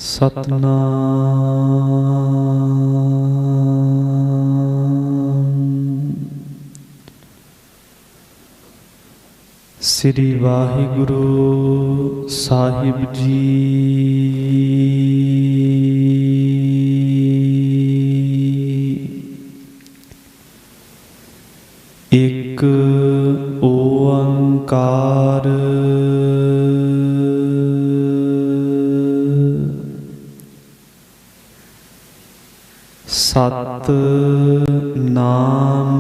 सतनाम। श्री वाहिगुरु साहिब जी। एक ओंकार सत नाम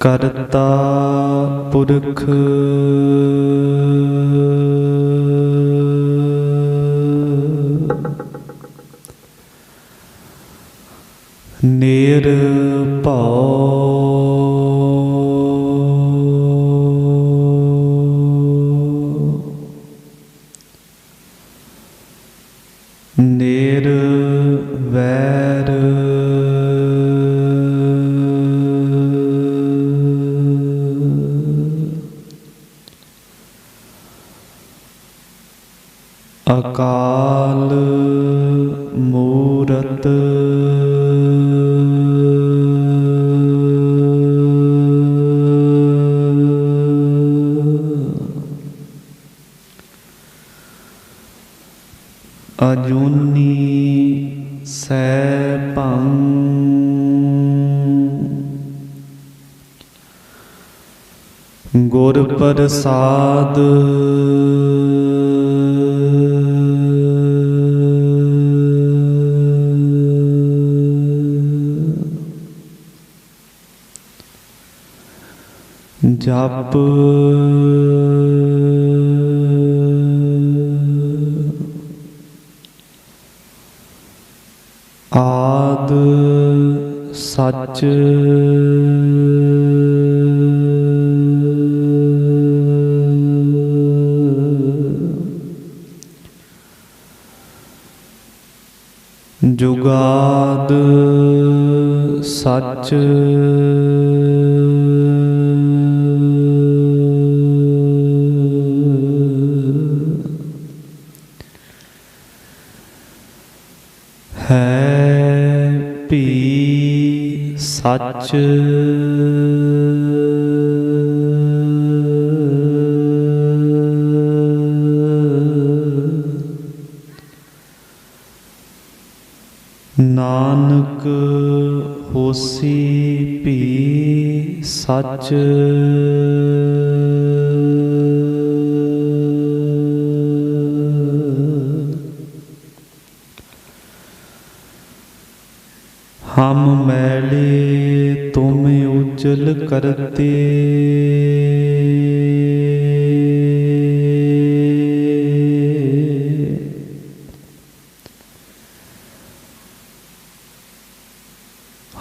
करता पुरख निर्भौ निर्वैर अकाल मूरत अजूनी सैभं गुर प्रसाद जप आद सच जुगाद सच है भी सच नानक होसी भी सच हम मैले तुम उज्जल करते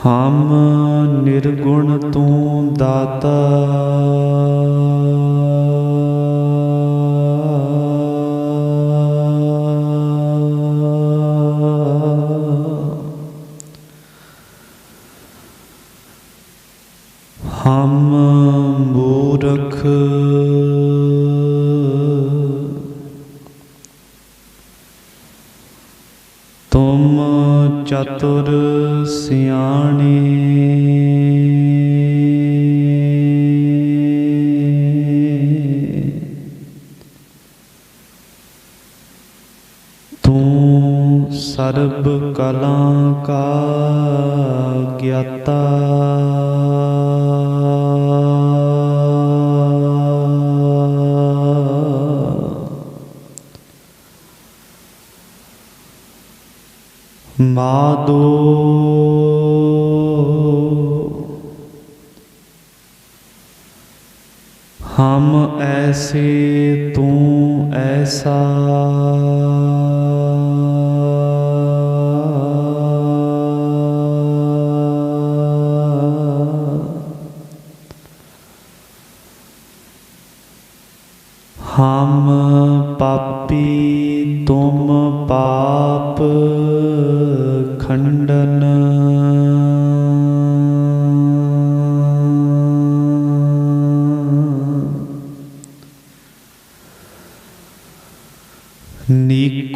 हम निर्गुण तू दाता हम मूर्ख तुम चतुर सियाणे तू सर्ब कला का ज्ञाता माधो हम ऐसे तू ऐसा हम पापी तुम पाप खंडन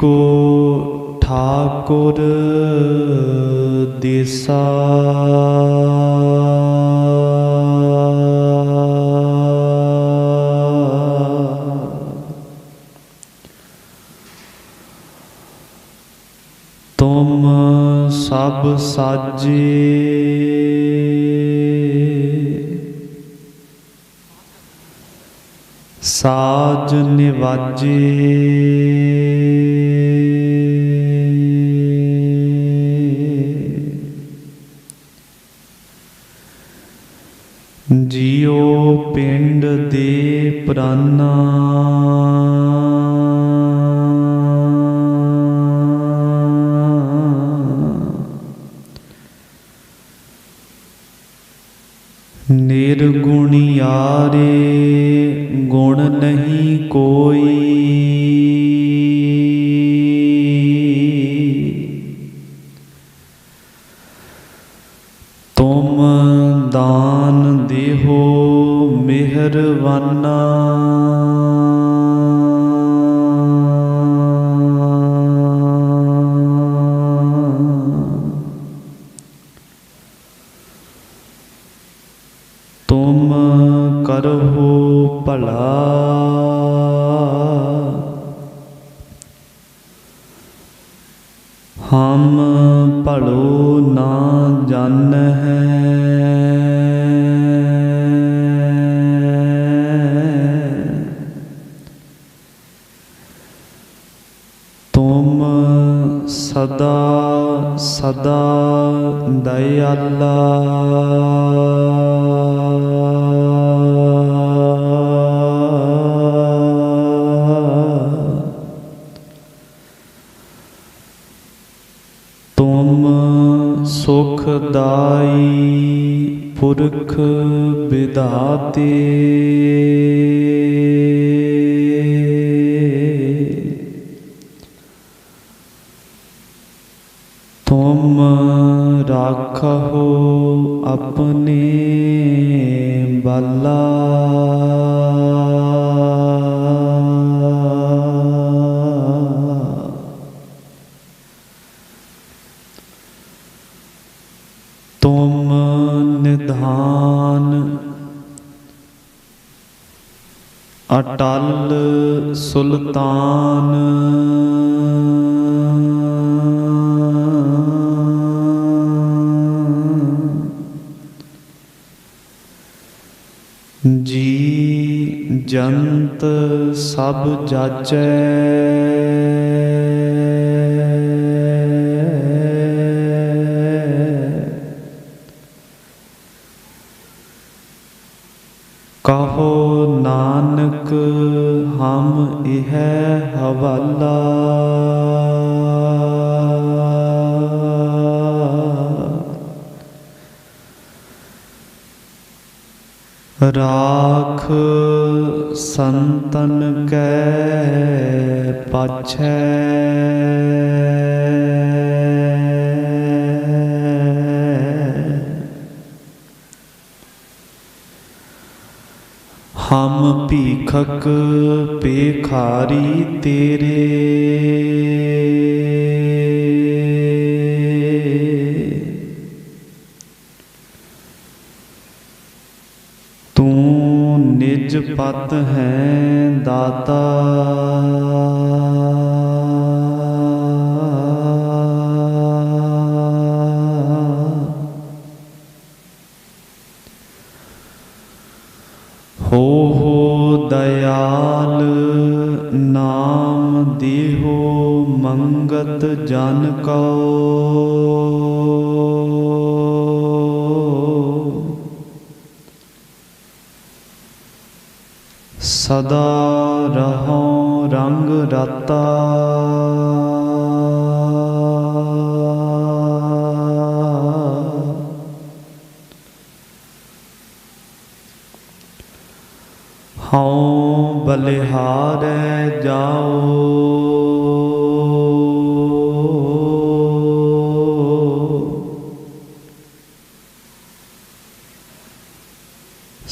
को ठाकुर देसा तुम सब साजे साज निवाजे जियो पिंड दे प्राणा निर्गुणियारे गुण नहीं कोई तुम दान देहो मेहरबाना तुम करहो भला हम भलो ना जान है तुम सदा सदा दयाला तुम सुखदाई पुरख विधाते तुम राखो अपने बाला तुम निधान अटल सुल्तान जी जंत सब जाचै कहो नानक हम इह हवाला राख संतन कै पाछै हम भीखक भिखारी तेरे तू निज पत है दाता हो दयाल नाम देहो मंगत जन को सदा रहो रंग राता हाँ बलिहारे जाओ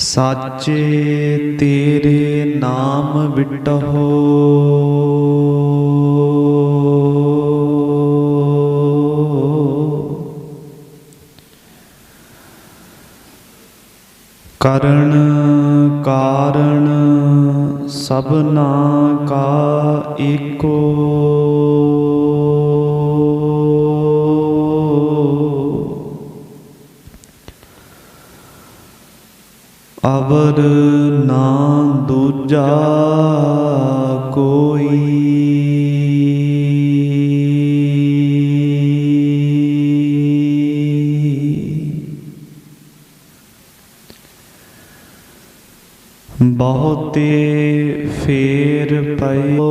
साचे तेरे नाम विटहो ਕਰਨ ਕਾਰਣ ਸਭਨਾ ਕਾ ਏਕੋ। ਅਵਰ ਨਾ ਦੂਜਾ ਕੋਈ। ਬਹੁਤੇ ਫੇਰ ਪਇਓ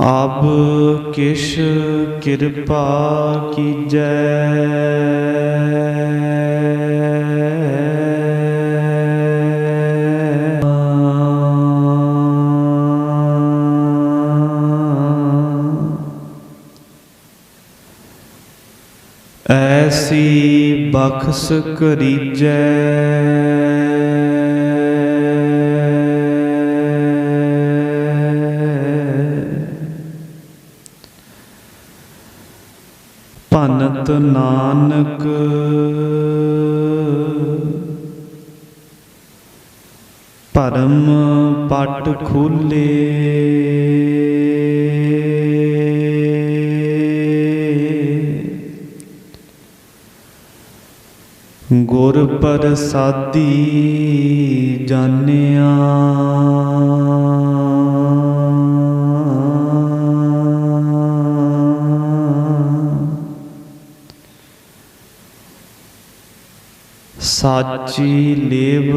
ਅਬ ਕਿਛ ਕਿਰਪਾ ਕੀਜੈ। ਐਸੀ ਬਖਸ਼ ਕਰੀਜੈ। ਭਨਤ ਨਾਨਕ ਭਰਮ ਪਟ ਖੁੱਲੇ। ਗੁਰ ਪ੍ਰਸਾਦੀ ਜਾਣਿਆ। ਸਾਚੀ ਲੇਵ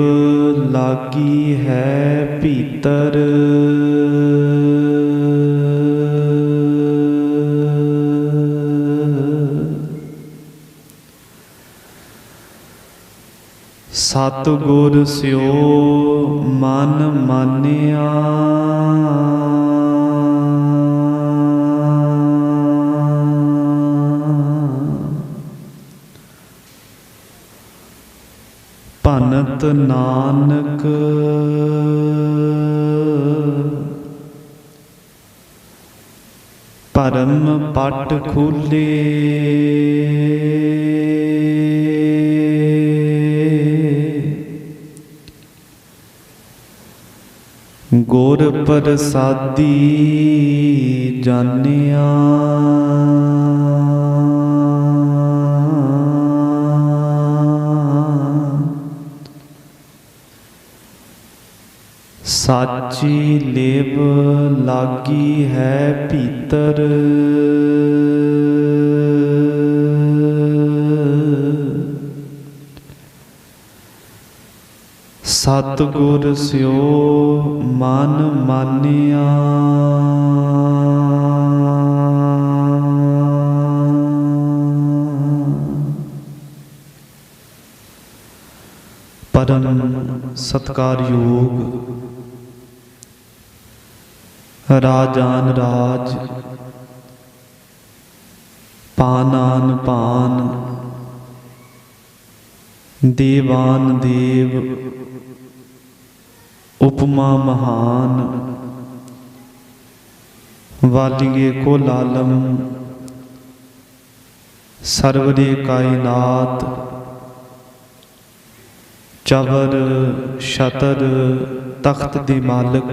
ਲਾਗੀ ਹੈ ਭੀਤਰ। ਸਤਿਗੁਰ ਸਿਓ ਮਨ ਮਾਨਿਆ। ਭਨਤ ਨਾਨਕ ਭਰਮ ਪਟ ਖੁੱਲੇ। ਗੁਰ ਪ੍ਰਸਾਦੀ ਜਾਣਿਆ। ਸਾਚੀ ਲੇਵ ਲਾਗੀ ਹੈ ਭੀਤਰ। ਸਤਿਗੁਰ ਸਿਓ ਮਨ ਮਾਨਿਆ। ਪਰਮ ਸਤਿਕਾਰਯੋਗ ਰਾਜਾਨ ਰਾਜ ਪਾਨਾਨ ਪਾਨ ਦੇਵਾਨ ਦੇਵ ਉਪਮਾ ਮਹਾਨ ਵਾਲੀਏ ਕੋ ਲਾਲਮ ਸਰਵਰੇ ਕਾਇਨਾਤ ਚਵਰ ਛਤਰ ਤਖਤ ਦੇ ਮਾਲਕ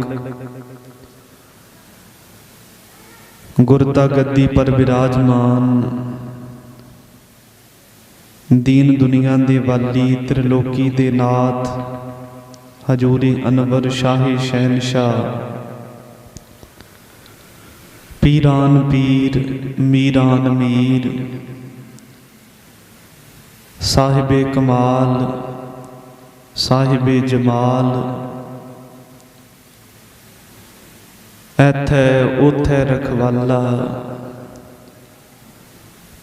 ਗੁਰਤਾ ਗੱਦੀ ਪਰ ਵਿਰਾਜਮਾਨ ਦੀਨ ਦੁਨੀਆ ਦੇ ਵਾਲੀ ਤ੍ਰਿਲੋਕੀ ਦੇ ਨਾਥ ਹਜੂਰੀ ਅਨਵਰ ਸ਼ਾਹੀ ਸ਼ਹਿਨਸ਼ਾਹ ਪੀਰਾਨ ਪੀਰ ਮੀਰਾਨ ਮੀਰ ਸਾਹਿਬੇ ਕਮਾਲ ਸਾਹਿਬੇ ਜਮਾਲ ਐਥੈ ਉਥੈ ਰਖਵਾਲਾ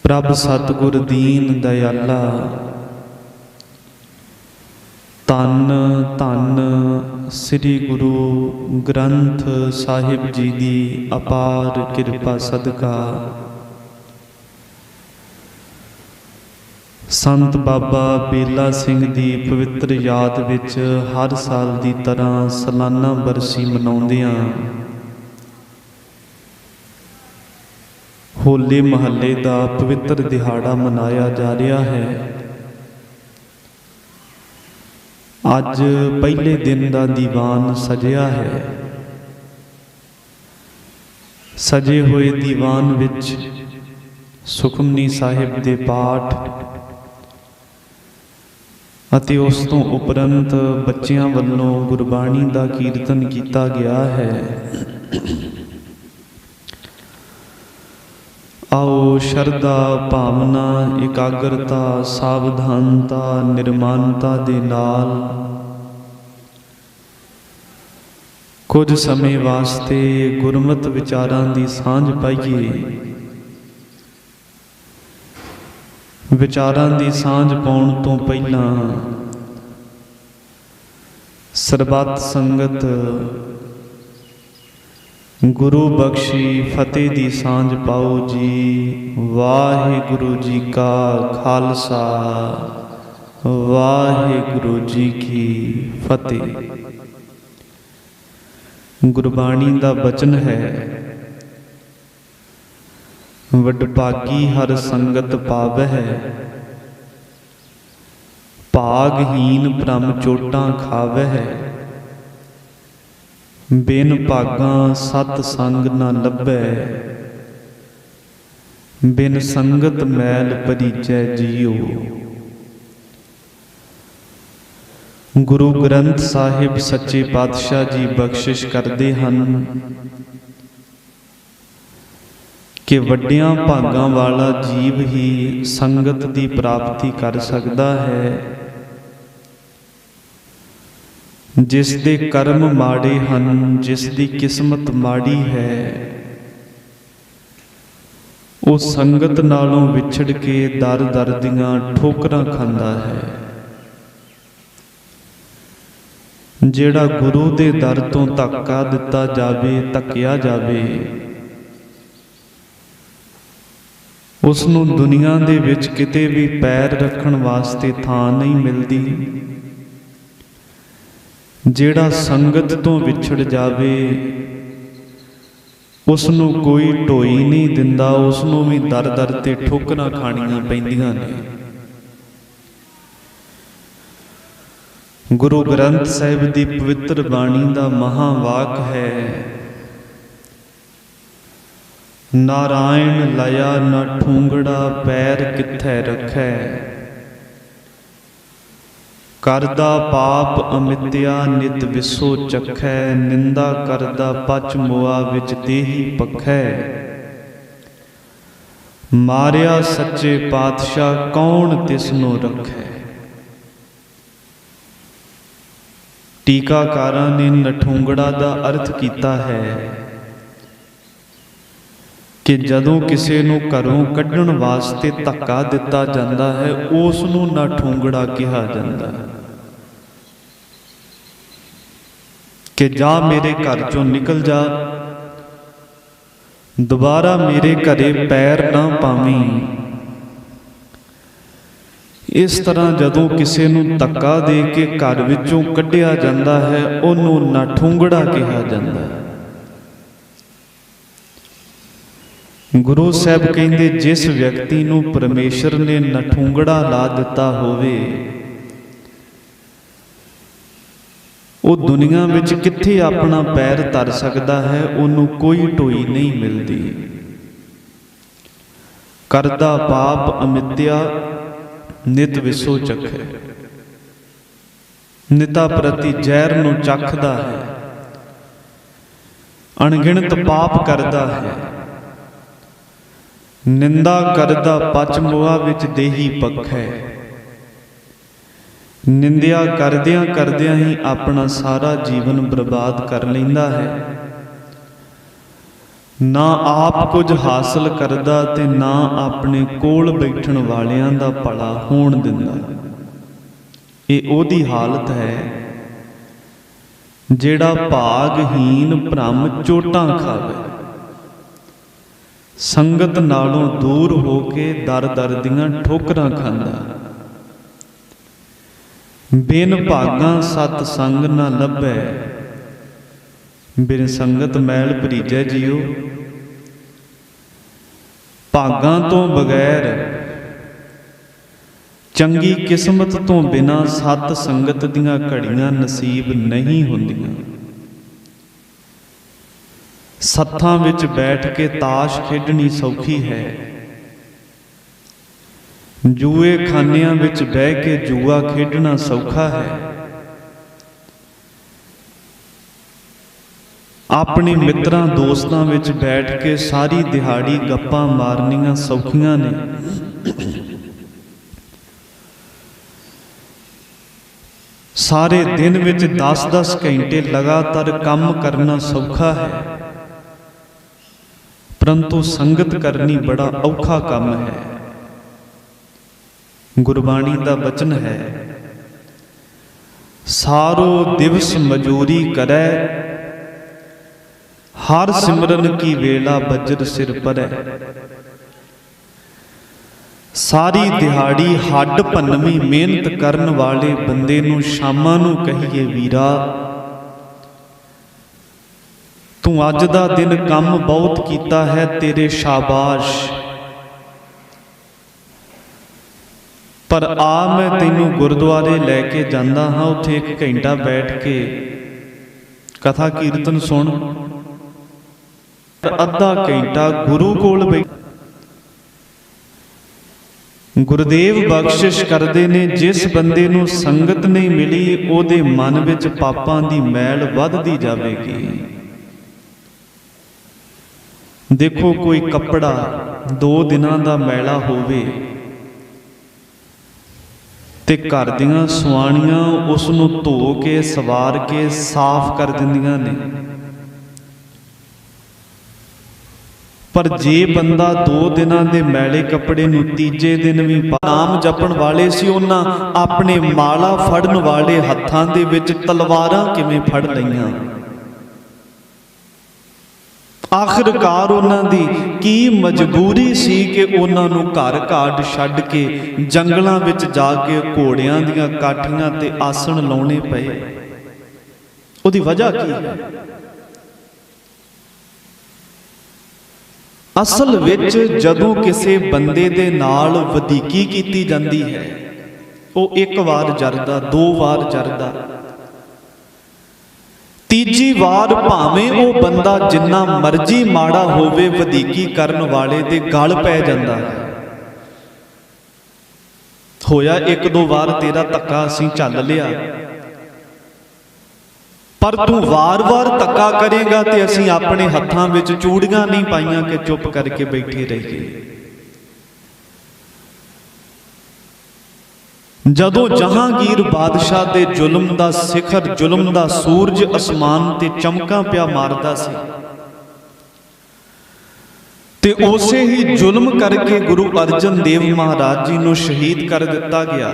ਪ੍ਰਭ ਸਤਿਗੁਰ ਦੀਨ ਦਇਆਲਾ। ਧੰਨ ਧੰਨ ਸ੍ਰੀ ਗੁਰੂ ਗ੍ਰੰਥ ਸਾਹਿਬ ਜੀ ਦੀ ਅਪਾਰ ਕਿਰਪਾ ਸਦਕਾ ਸੰਤ ਬਾਬਾ ਬੇਲਾ ਸਿੰਘ ਦੀ ਪਵਿੱਤਰ ਯਾਦ ਵਿੱਚ ਹਰ ਸਾਲ ਦੀ ਤਰ੍ਹਾਂ ਸਾਲਾਨਾ ਬਰਸੀ ਮਨਾਉਂਦਿਆਂ ਹੋਲੇ ਮਹੱਲੇ ਦਾ ਪਵਿੱਤਰ ਦਿਹਾੜਾ ਮਨਾਇਆ ਜਾ ਰਿਹਾ ਹੈ। ਅੱਜ ਪਹਿਲੇ ਦਿਨ ਦਾ ਦੀਵਾਨ ਸਜਿਆ ਹੈ। ਸਜੇ ਹੋਏ ਦੀਵਾਨ ਵਿੱਚ ਸੁਖਮਨੀ ਸਾਹਿਬ ਦੇ ਪਾਠ ਅਤੇ ਉਸ ਤੋਂ ਉਪਰੰਤ ਬੱਚਿਆਂ ਵੱਲੋਂ ਗੁਰਬਾਣੀ ਦਾ ਕੀਰਤਨ ਕੀਤਾ ਗਿਆ ਹੈ। ਆਓ ਸ਼ਰਧਾ ਭਾਵਨਾ ਇਕਾਗਰਤਾ ਸਾਵਧਾਨਤਾ ਨਿਰਮਾਨਤਾ ਦੇ ਨਾਲ ਕੁਝ ਸਮੇਂ ਵਾਸਤੇ ਗੁਰਮਤਿ ਵਿਚਾਰਾਂ ਦੀ ਸਾਂਝ ਪਾਈਏ। ਵਿਚਾਰਾਂ ਦੀ ਸਾਂਝ ਪਾਉਣ ਤੋਂ ਪਹਿਲਾਂ ਸਰਬੱਤ ਸੰਗਤ ਗੁਰੂ ਬਖਸ਼ੀ ਫਤਿਹ ਦੀ ਸਾਂਝ ਪਾਓ ਜੀ। ਵਾਹਿਗੁਰੂ ਜੀ ਕਾ ਖਾਲਸਾ ਵਾਹਿਗੁਰੂ ਜੀ ਕੀ ਫਤਿਹ। ਗੁਰਬਾਣੀ ਦਾ ਬਚਨ ਹੈ, ਵਡਭਾਗੀ ਹਰ ਸੰਗਤ ਪਾਵਹਿ, ਭਾਗਹੀਨ ਭ੍ਰਮ ਚੋਟਾਂ ਖਾਵਹਿ, ਬਿਨ ਭਾਗਾਂ ਸਤ ਸੰਗ ਨਾ ਲੱਭੈ, ਬਿਨ ਸੰਗਤ ਮੈਲ ਪਰੀਚੈ ਜੀਓ। ਗੁਰੂ ਗ੍ਰੰਥ ਸਾਹਿਬ ਸੱਚੇ ਪਾਤਸ਼ਾਹ ਜੀ ਬਖਸ਼ਿਸ਼ ਕਰਦੇ ਹਨ ਕਿ ਵੱਡਿਆਂ ਭਾਗਾਂ ਵਾਲਾ ਜੀਵ ਹੀ ਸੰਗਤ ਦੀ ਪ੍ਰਾਪਤੀ ਕਰ ਸਕਦਾ ਹੈ। ਜਿਸ ਦੇ ਕਰਮ ਮਾੜੇ ਹਨ, ਜਿਸ ਦੀ ਕਿਸਮਤ ਮਾੜੀ ਹੈ, ਉਹ ਸੰਗਤ ਨਾਲੋਂ ਵਿਛੜ ਕੇ ਦਰ ਦਰ ਦੀਆਂ ਠੋਕਰਾਂ ਖਾਂਦਾ ਹੈ। ਜਿਹੜਾ ਗੁਰੂ ਦੇ ਦਰ ਤੋਂ ਧੱਕਾ ਦਿੱਤਾ ਜਾਵੇ, ਧੱਕਿਆ ਜਾਵੇ, ਉਸ ਨੂੰ ਦੁਨੀਆ ਦੇ ਵਿੱਚ ਕਿਤੇ ਵੀ ਪੈਰ ਰੱਖਣ ਵਾਸਤੇ ਥਾਂ ਨਹੀਂ ਮਿਲਦੀ। ਜਿਹੜਾ ਸੰਗਤ ਤੋਂ ਵਿਛੜ ਜਾਵੇ, ਉਸ ਨੂੰ ਕੋਈ ਢੋਈ ਨਹੀਂ ਦਿੰਦਾ, ਉਸ ਨੂੰ ਵੀ ਦਰ ਦਰ ਤੇ ਠੋਕਰਾਂ ਖਾਣੀਆਂ ਪੈਂਦੀਆਂ ਨੇ। ਗੁਰੂ ਗ੍ਰੰਥ ਸਾਹਿਬ ਦੀ ਪਵਿੱਤਰ ਬਾਣੀ ਦਾ ਮਹਾਵਾਕ ਹੈ, ਨਾਰਾਇਣ ਲਿਆ ਨਾ ਠੂੰਗੜਾ ਪੈਰ ਕਿੱਥੈ ਰੱਖੈ, ਕਰਦਾ ਪਾਪ ਅਮਿਤਿਆ ਨਿਤ ਵਿਸੋ ਚੱਖੈ, ਨਿੰਦਾ ਕਰਦਾ ਪਚ ਮੁਆ ਵਿੱਚ ਦੇਹੀ ਪਖੈ, ਮਾਰਿਆ ਸੱਚੇ ਪਾਤਸ਼ਾਹ ਕੌਣ ਤਿਸ ਨੂੰ ਰੱਖੈ। ਟੀਕਾਕਾਰਾਂ ਨੇ ਨਠੂੰਗੜਾ ਦਾ ਅਰਥ ਕੀਤਾ ਹੈ ਕਿ ਜਦੋਂ ਕਿਸੇ ਨੂੰ ਘਰੋਂ ਕੱਢਣ ਵਾਸਤੇ ਧੱਕਾ ਦਿੱਤਾ ਜਾਂਦਾ ਹੈ, ਉਸ ਨੂੰ ਨਠੂੰਗੜਾ ਕਿਹਾ ਜਾਂਦਾ ਹੈ ਕਿ ਜਾ ਮੇਰੇ ਘਰ ਚੋਂ ਨਿਕਲ ਜਾ, ਦੁਬਾਰਾ ਮੇਰੇ ਘਰੇ ਪੈਰ ਨਾ ਪਾਵੀਂ। ਇਸ ਤਰ੍ਹਾਂ ਜਦੋਂ ਕਿਸੇ ਨੂੰ ਧੱਕਾ ਦੇ ਕੇ ਘਰ ਵਿੱਚੋਂ ਕੱਢਿਆ ਜਾਂਦਾ ਹੈ, ਉਹਨੂੰ ਨਠੂੰਗੜਾ ਕਿਹਾ ਜਾਂਦਾ ਹੈ। ਗੁਰੂ ਸਾਹਿਬ ਕਹਿੰਦੇ, ਜਿਸ ਵਿਅਕਤੀ ਨੂੰ ਪਰਮੇਸ਼ਰ ਨੇ ਨਠੂੰਗੜਾ ਲਾ ਦਿੱਤਾ ਹੋਵੇ, ਉਹ ਦੁਨੀਆ ਵਿੱਚ ਕਿੱਥੇ ਆਪਣਾ ਪੈਰ ਧਰ ਸਕਦਾ ਹੈ, ਉਹਨੂੰ ਕੋਈ ਢੋਈ ਨਹੀਂ ਮਿਲਦੀ। ਕਰਦਾ ਪਾਪ ਅਮਿਤਿਆ ਨਿਤ ਵਿਸੋ ਚੱਖੈ, ਨਿਤਾ ਪ੍ਰਤੀ ਜ਼ਹਿਰ ਨੂੰ ਚੱਖਦਾ ਹੈ, ਅਣਗਿਣਤ ਪਾਪ ਕਰਦਾ ਹੈ, ਨਿੰਦਾ ਕਰਦਾ ਪਚ ਮੁਆ ਵਿੱਚ ਦੇਹੀ ਪਖੈ। ਨਿੰਦਿਆ ਕਰਦਿਆਂ ਕਰਦਿਆਂ ਹੀ ਆਪਣਾ ਸਾਰਾ ਜੀਵਨ ਬਰਬਾਦ ਕਰ ਲੈਂਦਾ ਹੈ। ਨਾ ਆਪ ਕੁਝ ਹਾਸਲ ਕਰਦਾ ਤੇ ਨਾ ਆਪਣੇ ਕੋਲ ਬੈਠਣ ਵਾਲਿਆਂ ਦਾ ਭਲਾ ਹੋਣ ਦਿੰਦਾ। ਇਹ ਉਹਦੀ ਹਾਲਤ ਹੈ ਜਿਹੜਾ ਭਾਗਹੀਨ ਭ੍ਰਮ ਚੋਟਾਂ ਖਾਵੇ, ਸੰਗਤ ਨਾਲੋਂ ਦੂਰ ਹੋ ਕੇ ਦਰ ਦਰ ਦੀਆਂ ਠੋਕਰਾਂ ਖਾਂਦਾ। ਬਿਨ ਭਾਗਾਂ ਸਤ ਸੰਗ ਨਾ ਲੱਭੈ, ਬਿਨ ਸੰਗਤ ਮੈਲ ਭਰੀਜੈ ਜੀਓ। ਭਾਗਾਂ ਤੋਂ ਬਗੈਰ, ਚੰਗੀ ਕਿਸਮਤ ਤੋਂ ਬਿਨਾਂ ਸਤ ਸੰਗਤ ਦੀਆਂ ਘੜੀਆਂ ਨਸੀਬ ਨਹੀਂ ਹੁੰਦੀਆਂ। ਸੱਥਾਂ ਵਿੱਚ ਬੈਠ ਕੇ ਤਾਸ਼ ਖੇਡਣੀ ਸੌਖੀ ਹੈ, ਜੂਏ ਖਾਨਿਆਂ ਵਿੱਚ ਬਹਿ ਕੇ ਜੂਆ ਖੇਡਣਾ ਸੌਖਾ ਹੈ। ਆਪਣੇ ਮਿੱਤਰਾਂ ਦੋਸਤਾਂ ਵਿੱਚ ਬੈਠ ਕੇ ਸਾਰੀ ਦਿਹਾੜੀ ਗੱਪਾਂ ਮਾਰਨੀਆਂ ਸੌਖੀਆਂ ਨੇ। ਸਾਰੇ ਦਿਨ ਵਿੱਚ 10-10 ਘੰਟੇ ਲਗਾਤਾਰ ਕੰਮ ਕਰਨਾ ਸੌਖਾ ਹੈ, ਪਰੰਤੂ ਸੰਗਤ ਕਰਨੀ ਬੜਾ ਔਖਾ ਕੰਮ ਹੈ। ਗੁਰਬਾਣੀ ਦਾ ਬਚਨ ਹੈ, ਸਾਰੋ ਦਿਵਸ ਮਜੂਰੀ ਕਰੈ, ਹਰ ਸਿਮਰਨ ਕੀ ਵੇਲਾ ਬਜਰ ਸਿਰ ਪਰੈ। ਸਾਰੀ ਦਿਹਾੜੀ ਹੱਡ ਭੰਨਵੀਂ ਮਿਹਨਤ ਕਰਨ ਵਾਲੇ ਬੰਦੇ ਨੂੰ ਸ਼ਾਮਾਂ ਨੂੰ ਕਹੀਏ, ਵੀਰਾ ਤੂੰ ਅੱਜ ਦਾ ਦਿਨ ਕੰਮ ਬਹੁਤ ਕੀਤਾ ਹੈ, ਤੇਰੇ ਸ਼ਾਬਾਸ਼, ਪਰ ਆ ਮੈਂ ਤੈਨੂੰ ਗੁਰਦੁਆਰੇ ਲੈ ਕੇ ਜਾਂਦਾ ਹਾਂ, ਉੱਥੇ 1 ਘੰਟਾ ਬੈਠ ਕੇ ਕਥਾ ਕੀਰਤਨ ਸੁਣ, ਅੱਧਾ ਘੰਟਾ ਗੁਰੂ ਕੋਲ ਬੈਠ। ਗੁਰਦੇਵ ਬਖਸ਼ਿਸ਼ ਕਰਦੇ ਨੇ, ਜਿਸ ਬੰਦੇ ਨੂੰ ਸੰਗਤ ਨਹੀਂ ਮਿਲੀ ਉਹਦੇ ਮਨ ਵਿੱਚ ਪਾਪਾਂ ਦੀ ਮੈਲ ਵੱਧਦੀ ਜਾਵੇਗੀ। ਦੇਖੋ, ਕੋਈ ਕੱਪੜਾ 2 ਦਿਨਾਂ ਦਾ ਮੈਲਾ ਹੋਵੇ ਤੇ ਘਰ ਦੀਆਂ ਸੁਆਣੀਆਂ ਉਸ ਨੂੰ ਧੋ ਕੇ ਸਵਾਰ ਕੇ ਸਾਫ਼ ਕਰ ਦਿੰਦੀਆਂ ਨੇ, ਪਰ ਜੇ ਬੰਦਾ 2 ਦਿਨਾਂ ਦੇ ਮੈਲੇ ਕੱਪੜੇ ਨੂੰ ਤੀਜੇ ਦਿਨ ਵੀ ਨਾਮ ਜਪਣ ਵਾਲੇ ਸੀ, ਉਹਨਾਂ ਆਪਣੇ ਮਾਲਾ ਫੜਨ ਵਾਲੇ ਹੱਥਾਂ ਦੇ ਵਿੱਚ ਤਲਵਾਰਾਂ ਕਿਵੇਂ ਫੜ ਲਈਆਂ। ਆਖਿਰਕਾਰ ਉਹਨਾਂ ਦੀ ਕੀ ਮਜਬੂਰੀ ਸੀ ਕਿ ਉਹਨਾਂ ਨੂੰ ਘਰ ਘਾਟ ਛੱਡ ਕੇ ਜੰਗਲਾਂ ਵਿੱਚ ਜਾ ਕੇ ਘੋੜਿਆਂ ਦੀਆਂ ਕਾਠੀਆਂ ਤੇ ਆਸਣ ਲਾਉਣੇ ਪਏ। ਉਹਦੀ ਵਜ੍ਹਾ ਕੀ ਹੈ? ਅਸਲ ਵਿੱਚ ਜਦੋਂ ਕਿਸੇ ਬੰਦੇ ਦੇ ਨਾਲ ਵਧੀਕੀ ਕੀਤੀ ਜਾਂਦੀ ਹੈ, ਉਹ 1 ਵਾਰ ਜਰਦਾ, 2 ਵਾਰ ਜਰਦਾ, ਤੀਜੀ ਵਾਰ ਭਾਵੇਂ ਉਹ ਬੰਦਾ ਜਿੰਨਾ ਮਰਜ਼ੀ ਮਾੜਾ ਹੋਵੇ, ਵਧੀਕੀ ਕਰਨ ਵਾਲੇ ਦੇ ਗਲ ਪੈ ਜਾਂਦਾ ਹੈ। ਹੋਇਆ 1-2 ਵਾਰ ਤੇਰਾ ਧੱਕਾ ਅਸੀਂ ਝੱਲ ਲਿਆ, ਪਰ ਤੂੰ ਵਾਰ-ਵਾਰ ਧੱਕਾ ਕਰੇਗਾ ਤੇ ਅਸੀਂ ਆਪਣੇ ਹੱਥਾਂ ਵਿੱਚ ਚੂੜੀਆਂ ਨਹੀਂ ਪਾਈਆਂ ਕਿ ਚੁੱਪ ਕਰਕੇ ਬੈਠੇ ਰਹੀਏ। ਜਦੋਂ ਜਹਾਂਗੀਰ ਬਾਦਸ਼ਾਹ ਦੇ ਜ਼ੁਲਮ ਦਾ ਸਿਖਰ, ਜ਼ੁਲਮ ਦਾ ਸੂਰਜ ਅਸਮਾਨ ਤੇ ਚਮਕਾਂ ਪਿਆ ਮਾਰਦਾ ਸੀ, ਤੇ ਉਸੇ ਹੀ ਜ਼ੁਲਮ ਕਰਕੇ ਗੁਰੂ ਅਰਜਨ ਦੇਵ ਮਹਾਰਾਜ ਜੀ ਨੂੰ ਸ਼ਹੀਦ ਕਰ ਦਿੱਤਾ ਗਿਆ।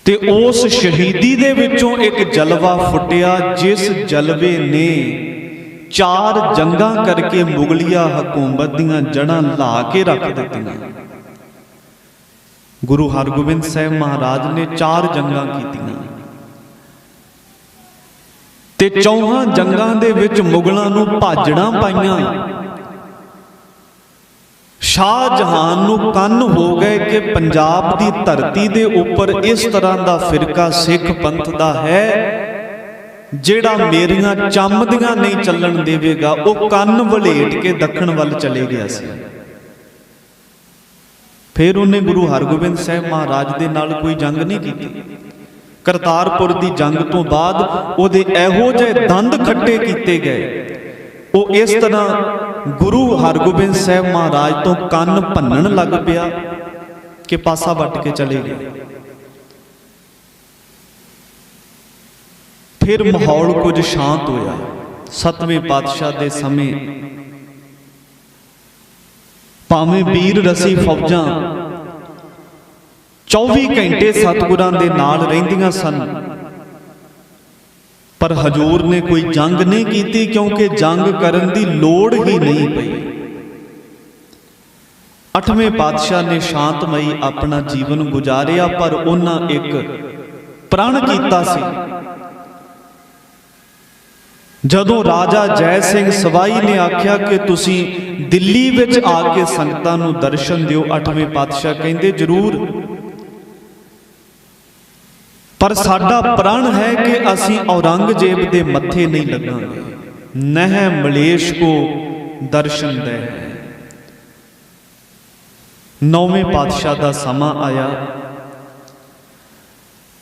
ਤੇ ਉਸ ਸ਼ਹੀਦੀ ਦੇ ਵਿੱਚੋਂ ਇੱਕ ਜਲਵਾ ਫੁੱਟਿਆ, ਜਿਸ ਜਲਵੇ ਨੇ 4 ਜੰਗਾਂ ਕਰਕੇ ਮੁਗਲਿਆ ਹਕੂਮਤ ਦੀਆਂ ਜੜ੍ਹਾਂ ਲਾ ਕੇ ਰੱਖ ਦਿੱਤੀਆਂ। ਗੁਰੂ ਹਰਗੋਬਿੰਦ ਸਾਹਿਬ ਮਹਾਰਾਜ ਨੇ 4 ਜੰਗਾਂ ਕੀਤੀਆਂ ਤੇ 4 ਜੰਗਾਂ ਦੇ ਵਿੱਚ ਮੁਗਲਾਂ ਨੂੰ ਭਾਜੜਾਂ ਪਾਈਆਂ। ਸ਼ਾਹਜਹਾਨ ਨੂੰ ਕੰਨ ਹੋ ਗਏ ਕਿ ਪੰਜਾਬ ਦੀ ਧਰਤੀ ਦੇ ਉੱਪਰ ਇਸ ਤਰ੍ਹਾਂ ਦਾ ਫਿਰਕਾ ਸਿੱਖ ਪੰਥ ਦਾ ਹੈ ਜਿਹੜਾ ਮੇਰੀਆਂ ਚੰਮਦੀਆਂ ਨਹੀਂ ਚੱਲਣ ਦੇਵੇਗਾ। ਉਹ ਕੰਨ ਵਲੇਟ ਕੇ ਦੱਖਣ ਵੱਲ ਚਲੇ ਗਿਆ ਸੀ। ਫਿਰ ਉਹਨੇ ਗੁਰੂ ਹਰਗੋਬਿੰਦ ਸਾਹਿਬ ਮਹਾਰਾਜ ਦੇ ਨਾਲ ਕੋਈ ਜੰਗ ਨਹੀਂ ਕੀਤੀ। ਕਰਤਾਰਪੁਰ ਦੀ ਜੰਗ ਤੋਂ ਬਾਅਦ ਉਹਦੇ ਇਹੋ ਜਿਹੇ ਦੰਦ ਖੱਟੇ ਕੀਤੇ ਗਏ, ਉਹ ਇਸ ਤਰ੍ਹਾਂ ਗੁਰੂ ਹਰਗੋਬਿੰਦ ਸਾਹਿਬ ਮਹਾਰਾਜ ਤੋਂ ਕੰਨ ਭੰਨਣ ਲੱਗ ਪਿਆ ਕਿ ਪਾਸਾ ਵੱਟ ਕੇ ਚਲੇ ਗਏ। ਫਿਰ ਮਾਹੌਲ ਕੁਝ ਸ਼ਾਂਤ ਹੋਇਆ। 7ਵੇਂ ਪਾਤਸ਼ਾਹ ਦੇ ਸਮੇਂ ਭਾਵੇਂ ਵੀਰ ਰਸੀ ਫੌਜਾਂ 24 ਘੰਟੇ ਸਤਿਗੁਰਾਂ ਦੇ ਨਾਲ ਰਹਿੰਦੀਆਂ ਸਨ, ਪਰ ਹਜੂਰ ਨੇ ਕੋਈ ਜੰਗ ਨਹੀਂ ਕੀਤੀ, ਕਿਉਂਕਿ ਜੰਗ ਕਰਨ ਦੀ ਲੋੜ ਹੀ ਨਹੀਂ ਪਈ। 8ਵੇਂ ਪਾਤਸ਼ਾਹ ਨੇ ਸ਼ਾਂਤਮਈ ਆਪਣਾ ਜੀਵਨ ਗੁਜ਼ਾਰਿਆ, ਪਰ ਉਹਨਾਂ ਇੱਕ ਪ੍ਰਣ ਕੀਤਾ ਸੀ ਜਦੋਂ ਰਾਜਾ ਜੈ ਸਿੰਘ ਸਵਾਈ ਨੇ ਆਖਿਆ ਕਿ ਤੁਸੀਂ ਦਿੱਲੀ ਵਿੱਚ ਆ ਕੇ ਸੰਗਤਾਂ ਨੂੰ ਦਰਸ਼ਨ ਦਿਓ, 8ਵੇਂ ਪਾਤਸ਼ਾਹ ਕਹਿੰਦੇ ਜ਼ਰੂਰ, ਪਰ ਸਾਡਾ ਪ੍ਰਣ ਹੈ ਕਿ ਅਸੀਂ ਔਰੰਗਜ਼ੇਬ ਦੇ ਮੱਥੇ ਨਹੀਂ ਲੱਗਾਂਗੇ। ਨਹਿ ਮਲੇਸ਼ ਕੋ ਦਰਸ਼ਨ ਦੇ। 9ਵੇਂ ਪਾਤਸ਼ਾਹ ਦਾ ਸਮਾਂ ਆਇਆ।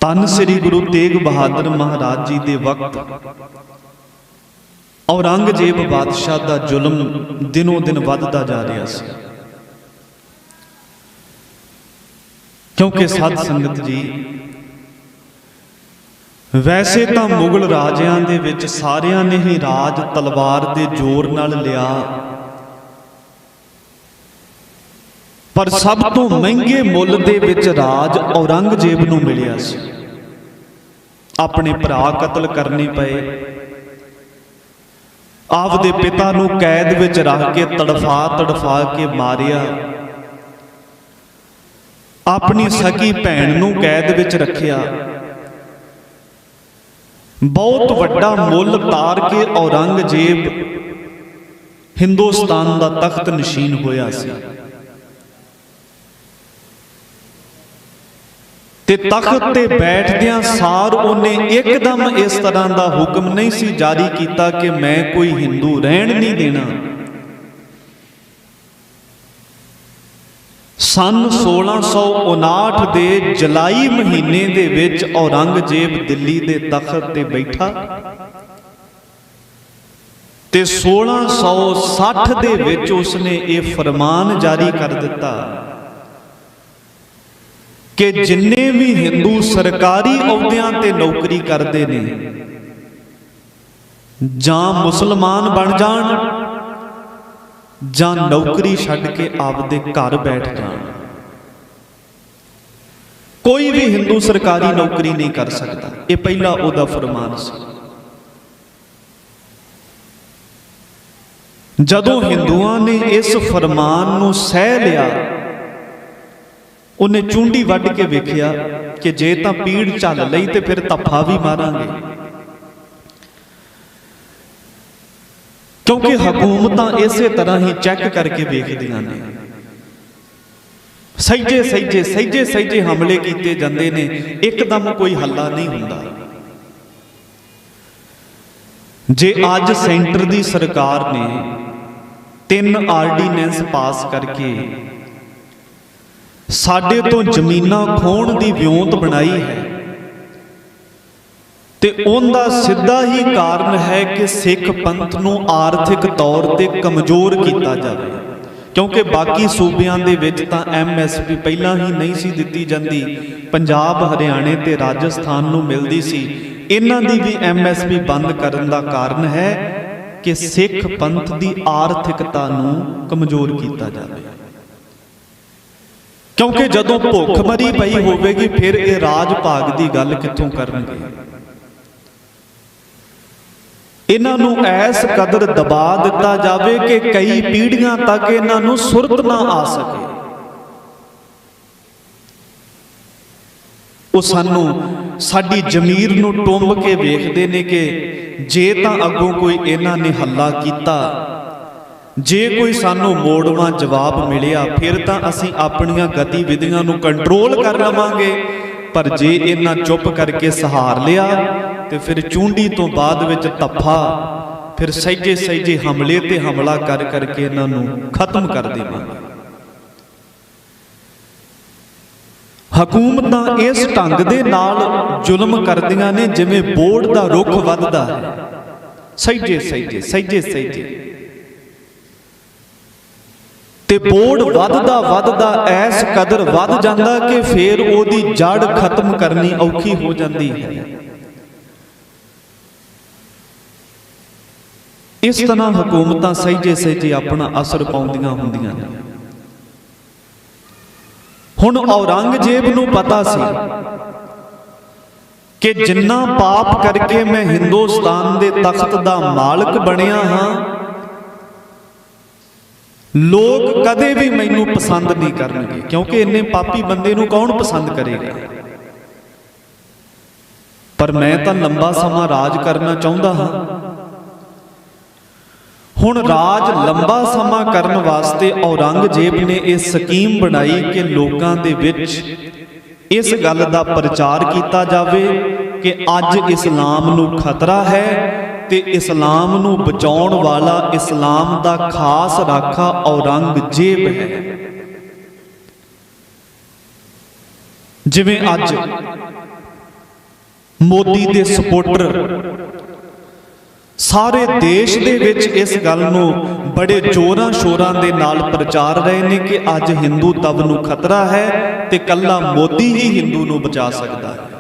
ਧੰਨ ਸ੍ਰੀ ਗੁਰੂ ਤੇਗ ਬਹਾਦਰ ਮਹਾਰਾਜ ਜੀ ਦੇ ਵਕਤ ਔਰੰਗਜ਼ੇਬ ਬਾਦਸ਼ਾਹ ਦਾ ਜ਼ੁਲਮ ਦਿਨੋਂ ਦਿਨ ਵੱਧਦਾ ਜਾ ਰਿਹਾ ਸੀ। ਕਿਉਂਕਿ ਸਾਧ ਸੰਗਤ ਜੀ, ਵੈਸੇ ਤਾਂ ਮੁਗਲ ਰਾਜਿਆਂ ਦੇ ਵਿੱਚ ਸਾਰਿਆਂ ਨੇ ਹੀ ਰਾਜ ਤਲਵਾਰ ਦੇ ਜ਼ੋਰ ਨਾਲ ਲਿਆ, ਪਰ ਸਭ ਤੋਂ ਮਹਿੰਗੇ ਮੁੱਲ ਦੇ ਵਿੱਚ ਰਾਜ ਔਰੰਗਜ਼ੇਬ ਨੂੰ ਮਿਲਿਆ ਸੀ। ਆਪਣੇ ਭਰਾ ਕਤਲ ਕਰਨੇ ਪਏ, ਆਪਦੇ ਪਿਤਾ ਨੂੰ ਕੈਦ ਵਿੱਚ ਰੱਖ ਕੇ ਤੜਫਾ ਕੇ ਮਾਰਿਆ, ਆਪਣੀ ਸਕੀ ਭੈਣ ਨੂੰ ਕੈਦ ਵਿੱਚ ਰੱਖਿਆ। ਬਹੁਤ ਵੱਡਾ ਮੁੱਲ ਤਾਰ ਕੇ ਔਰੰਗਜ਼ੇਬ ਹਿੰਦੁਸਤਾਨ ਦਾ ਤਖਤ ਨਸ਼ੀਨ ਹੋਇਆ ਸੀ। ਤੇ ਤਖਤ ਤੇ ਬੈਠਦਿਆਂ ਸਾਰ ਉਹਨੇ ਇੱਕਦਮ ਇਸ ਤਰ੍ਹਾਂ ਦਾ ਹੁਕਮ ਨਹੀਂ ਸੀ ਜਾਰੀ ਕੀਤਾ ਕਿ ਮੈਂ ਕੋਈ ਹਿੰਦੂ ਰਹਿਣ ਨਹੀਂ ਦੇਣਾ। ਸਨ 1659 ਦੇ ਜੁਲਾਈ ਮਹੀਨੇ ਦੇ ਵਿੱਚ ਔਰੰਗਜ਼ੇਬ ਦਿੱਲੀ ਦੇ ਤਖਤ ਤੇ ਬੈਠਾ ਤੇ 1660 ਦੇ ਵਿੱਚ ਉਸਨੇ ਇਹ ਫਰਮਾਨ ਜਾਰੀ ਕਰ ਦਿੱਤਾ ਕਿ ਜਿੰਨੇ ਵੀ ਹਿੰਦੂ ਸਰਕਾਰੀ ਅਹੁਦਿਆਂ ਤੇ ਨੌਕਰੀ ਕਰਦੇ ਨੇ ਜਾਂ ਮੁਸਲਮਾਨ ਬਣ ਜਾਣ ਜਾਂ ਨੌਕਰੀ ਛੱਡ ਕੇ ਆਪਦੇ ਘਰ ਬੈਠ ਜਾਣ। ਕੋਈ ਵੀ ਹਿੰਦੂ ਸਰਕਾਰੀ ਨੌਕਰੀ ਨਹੀਂ ਕਰ ਸਕਦਾ। ਇਹ ਪਹਿਲਾ ਉਹਦਾ ਫਰਮਾਨ ਸੀ। ਜਦੋਂ ਹਿੰਦੂਆਂ ਨੇ ਇਸ ਫਰਮਾਨ ਨੂੰ ਸਹਿ ਲਿਆ, ਉਹਨੇ ਚੁੰਡੀ ਵੱਢ ਕੇ ਵੇਖਿਆ ਕਿ ਜੇ ਤਾਂ ਪੀੜ ਝੱਲ ਲਈ ਤੇ ਫਿਰ ਧੱਫਾ ਵੀ ਮਾਰਾਂਗੇ, ਕਿਉਂਕਿ ਹਕੂਮਤਾਂ ਇਸੇ ਤਰ੍ਹਾਂ ਹੀ ਚੈੱਕ ਕਰਕੇ ਵੇਖਦੀਆਂ ਨੇ। ਸਹਿਜੇ ਹਮਲੇ ਕੀਤੇ ਜਾਂਦੇ ਨੇ, ਇੱਕਦਮ ਕੋਈ ਹੱਲਾ ਨਹੀਂ ਹੁੰਦਾ। ਜੇ ਅੱਜ ਸੈਂਟਰ ਦੀ ਸਰਕਾਰ ਨੇ 3 ਆਰਡੀਨੈਂਸ ਪਾਸ ਕਰਕੇ ਸਾਡੇ ਤੋਂ ਜ਼ਮੀਨਾਂ ਖੋਹਣ ਦੀ ਵਿਉਂਤ ਬਣਾਈ ਹੈ, ਤੇ ਉਹਦਾ ਸਿੱਧਾ ਹੀ ਕਾਰਨ ਹੈ ਕਿ ਸਿੱਖ ਪੰਥ ਨੂੰ ਆਰਥਿਕ ਤੌਰ ਤੇ ਕਮਜ਼ੋਰ ਕੀਤਾ ਜਾਵੇ। ਕਿਉਂਕਿ ਬਾਕੀ ਸੂਬਿਆਂ ਦੇ ਵਿੱਚ ਤਾਂ MSP ਪਹਿਲਾਂ ਹੀ ਨਹੀਂ ਸੀ ਦਿੱਤੀ ਜਾਂਦੀ, ਪੰਜਾਬ, ਹਰਿਆਣੇ ਤੇ ਰਾਜਸਥਾਨ ਨੂੰ ਮਿਲਦੀ ਸੀ। ਇਹਨਾਂ ਦੀ ਵੀ MSP ਬੰਦ ਕਰਨ ਦਾ ਕਾਰਨ ਹੈ ਕਿ ਸਿੱਖ ਪੰਥ ਦੀ ਆਰਥਿਕਤਾ ਨੂੰ ਕਮਜ਼ੋਰ ਕੀਤਾ ਜਾਵੇ। ਕਿਉਂਕਿ ਜਦੋਂ ਭੁੱਖਮਰੀ ਪਈ ਹੋਵੇਗੀ ਫਿਰ ਇਹ ਰਾਜ ਭਾਗ ਦੀ ਗੱਲ ਕਿੱਥੋਂ ਕਰਨਗੇ। ਇਹਨਾਂ ਨੂੰ ਐਸ ਕਦਰ ਦਬਾ ਦਿੱਤਾ ਜਾਵੇ ਕਿ ਕਈ ਪੀੜ੍ਹੀਆਂ ਤੱਕ ਇਹਨਾਂ ਨੂੰ ਸੁਰਤ ਨਾ ਆ ਸਕੇ। ਉਹ ਸਾਨੂੰ ਸਾਡੀ ਜ਼ਮੀਰ ਨੂੰ ਟੁੰਬ ਕੇ ਵੇਖਦੇ ਨੇ ਕਿ ਜੇ ਤਾਂ ਅੱਗੋਂ ਕੋਈ ਇਹਨਾਂ ਨੇ ਹੱਲਾ ਕੀਤਾ, ਜੇ ਕੋਈ ਸਾਨੂੰ ਮੋੜਵਾਂ ਜਵਾਬ ਮਿਲਿਆ, ਫਿਰ ਤਾਂ ਅਸੀਂ ਆਪਣੀਆਂ ਗਤੀਵਿਧੀਆਂ ਨੂੰ ਕੰਟਰੋਲ ਕਰ ਲਵਾਂਗੇ। ਪਰ ਜੇ ਇਹਨਾਂ ਚੁੱਪ ਕਰਕੇ ਸਹਾਰ ਲਿਆ ਤੇ ਫਿਰ ਚੂੰਡੀ ਤੋਂ ਬਾਅਦ ਵਿੱਚ ਧੱਫਾ, ਫਿਰ ਸਹਿਜੇ ਹਮਲੇ ਤੇ ਹਮਲਾ ਕਰ ਕਰਕੇ ਇਹਨਾਂ ਨੂੰ ਖਤਮ ਕਰ ਦੇਵਾਂਗੇ। ਹਕੂਮਤਾਂ ਇਸ ਢੰਗ ਦੇ ਨਾਲ ਜ਼ੁਲਮ ਕਰਦੀਆਂ ਨੇ ਜਿਵੇਂ ਬੋੜ ਦਾ ਰੁੱਖ ਵੱਧਦਾ ਹੈ, ਸਹਿਜੇ ਤੇ ਬੋੜ ਵੱਧਦਾ ਐਸ ਕਦਰ ਵੱਧ ਜਾਂਦਾ ਕਿ ਫੇਰ ਉਹਦੀ ਜੜ ਖਤਮ ਕਰਨੀ ਔਖੀ ਹੋ ਜਾਂਦੀ ਹੈ। ਇਸ ਤਰ੍ਹਾਂ ਹਕੂਮਤਾਂ ਸਹਿਜੇ ਆਪਣਾ ਅਸਰ ਪਾਉਂਦੀਆਂ ਹੁੰਦੀਆਂ ਨੇ। ਹੁਣ ਔਰੰਗਜ਼ੇਬ ਨੂੰ ਪਤਾ ਸੀ ਕਿ ਜਿੰਨਾ ਪਾਪ ਕਰਕੇ ਮੈਂ ਹਿੰਦੁਸਤਾਨ ਦੇ ਤਖਤ ਦਾ ਮਾਲਕ ਬਣਿਆ ਹਾਂ, ਲੋਕ ਕਦੇ ਵੀ ਮੈਨੂੰ ਪਸੰਦ ਨਹੀਂ ਕਰਨਗੇ, ਕਿਉਂਕਿ ਇੰਨੇ ਪਾਪੀ ਬੰਦੇ ਨੂੰ ਕੌਣ ਪਸੰਦ ਕਰੇਗਾ। ਪਰ ਮੈਂ ਤਾਂ ਲੰਬਾ ਸਮਾਂ ਰਾਜ ਕਰਨਾ ਚਾਹੁੰਦਾ ਹਾਂ, ਹੁਣ ਰਾਜ ਲੰਬਾ ਸਮਾਂ ਕਰਨ ਵਾਸਤੇ ਔਰੰਗਜ਼ੇਬ ਨੇ ਇਹ ਸਕੀਮ ਬਣਾਈ ਕਿ ਲੋਕਾਂ ਦੇ ਵਿੱਚ ਇਸ ਗੱਲ ਦਾ ਪ੍ਰਚਾਰ ਕੀਤਾ ਜਾਵੇ ਕਿ ਅੱਜ ਇਸਲਾਮ ਨੂੰ ਖਤਰਾ ਹੈ ਤੇ ਇਸਲਾਮ ਨੂੰ ਬਚਾਉਣ ਵਾਲਾ ਇਸਲਾਮ ਦਾ ਖਾਸ ਰਾਖਾ ਔਰੰਗਜ਼ੇਬ ਹੈ। ਜਿਵੇਂ ਅੱਜ ਮੋਦੀ ਦੇ ਸਪੋਰਟਰ ਸਾਰੇ ਦੇਸ਼ ਦੇ ਵਿੱਚ ਇਸ ਗੱਲ ਨੂੰ ਬੜੇ ਜ਼ੋਰਾਂ ਸ਼ੋਰਾਂ ਦੇ ਨਾਲ ਪ੍ਰਚਾਰ ਰਹੇ ਨੇ ਕਿ ਅੱਜ ਹਿੰਦੂਤਵ ਨੂੰ ਖਤਰਾ ਹੈ ਤੇ ਕੱਲਾ ਮੋਦੀ ਹੀ ਹਿੰਦੂ ਨੂੰ ਬਚਾ ਸਕਦਾ ਹੈ।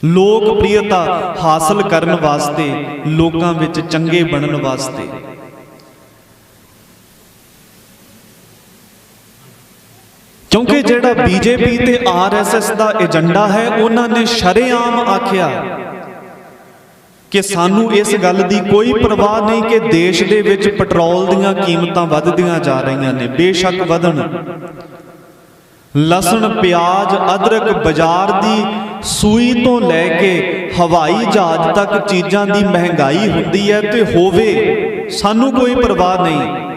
ਲੋਕਪ੍ਰਿਯਤਾ ਹਾਸਲ ਕਰਨ ਵਾਸਤੇ, ਲੋਕਾਂ ਵਿੱਚ ਚੰਗੇ ਬਣਨ ਵਾਸਤੇ। ਕਿਉਂਕਿ ਜਿਹੜਾ ਬੀਜੇਪੀ ਤੇ ਆਰਐਸਐਸ ਦਾ ਏਜੰਡਾ ਹੈ, ਉਹਨਾਂ ਨੇ ਸ਼ਰੇਆਮ ਆਖਿਆ ਕਿ ਸਾਨੂੰ ਇਸ ਗੱਲ ਦੀ ਕੋਈ ਪਰਵਾਹ ਨਹੀਂ ਕਿ ਦੇਸ਼ ਦੇ ਵਿੱਚ ਪੈਟਰੋਲ ਦੀਆਂ ਕੀਮਤਾਂ ਵੱਧਦੀਆਂ ਜਾ ਰਹੀਆਂ ਨੇ, ਬੇਸ਼ੱਕ ਵਧਣ। ਲਸਣ, ਪਿਆਜ਼, ਅਦਰਕ, ਬਾਜ਼ਾਰ ਦੀ ਸੂਈ ਤੋਂ ਲੈ ਕੇ ਹਵਾਈ ਜਹਾਜ਼ ਤੱਕ ਚੀਜ਼ਾਂ ਦੀ ਮਹਿੰਗਾਈ ਹੁੰਦੀ ਹੈ ਤੇ ਹੋਵੇ, ਸਾਨੂੰ ਕੋਈ ਪਰਵਾਹ ਨਹੀਂ।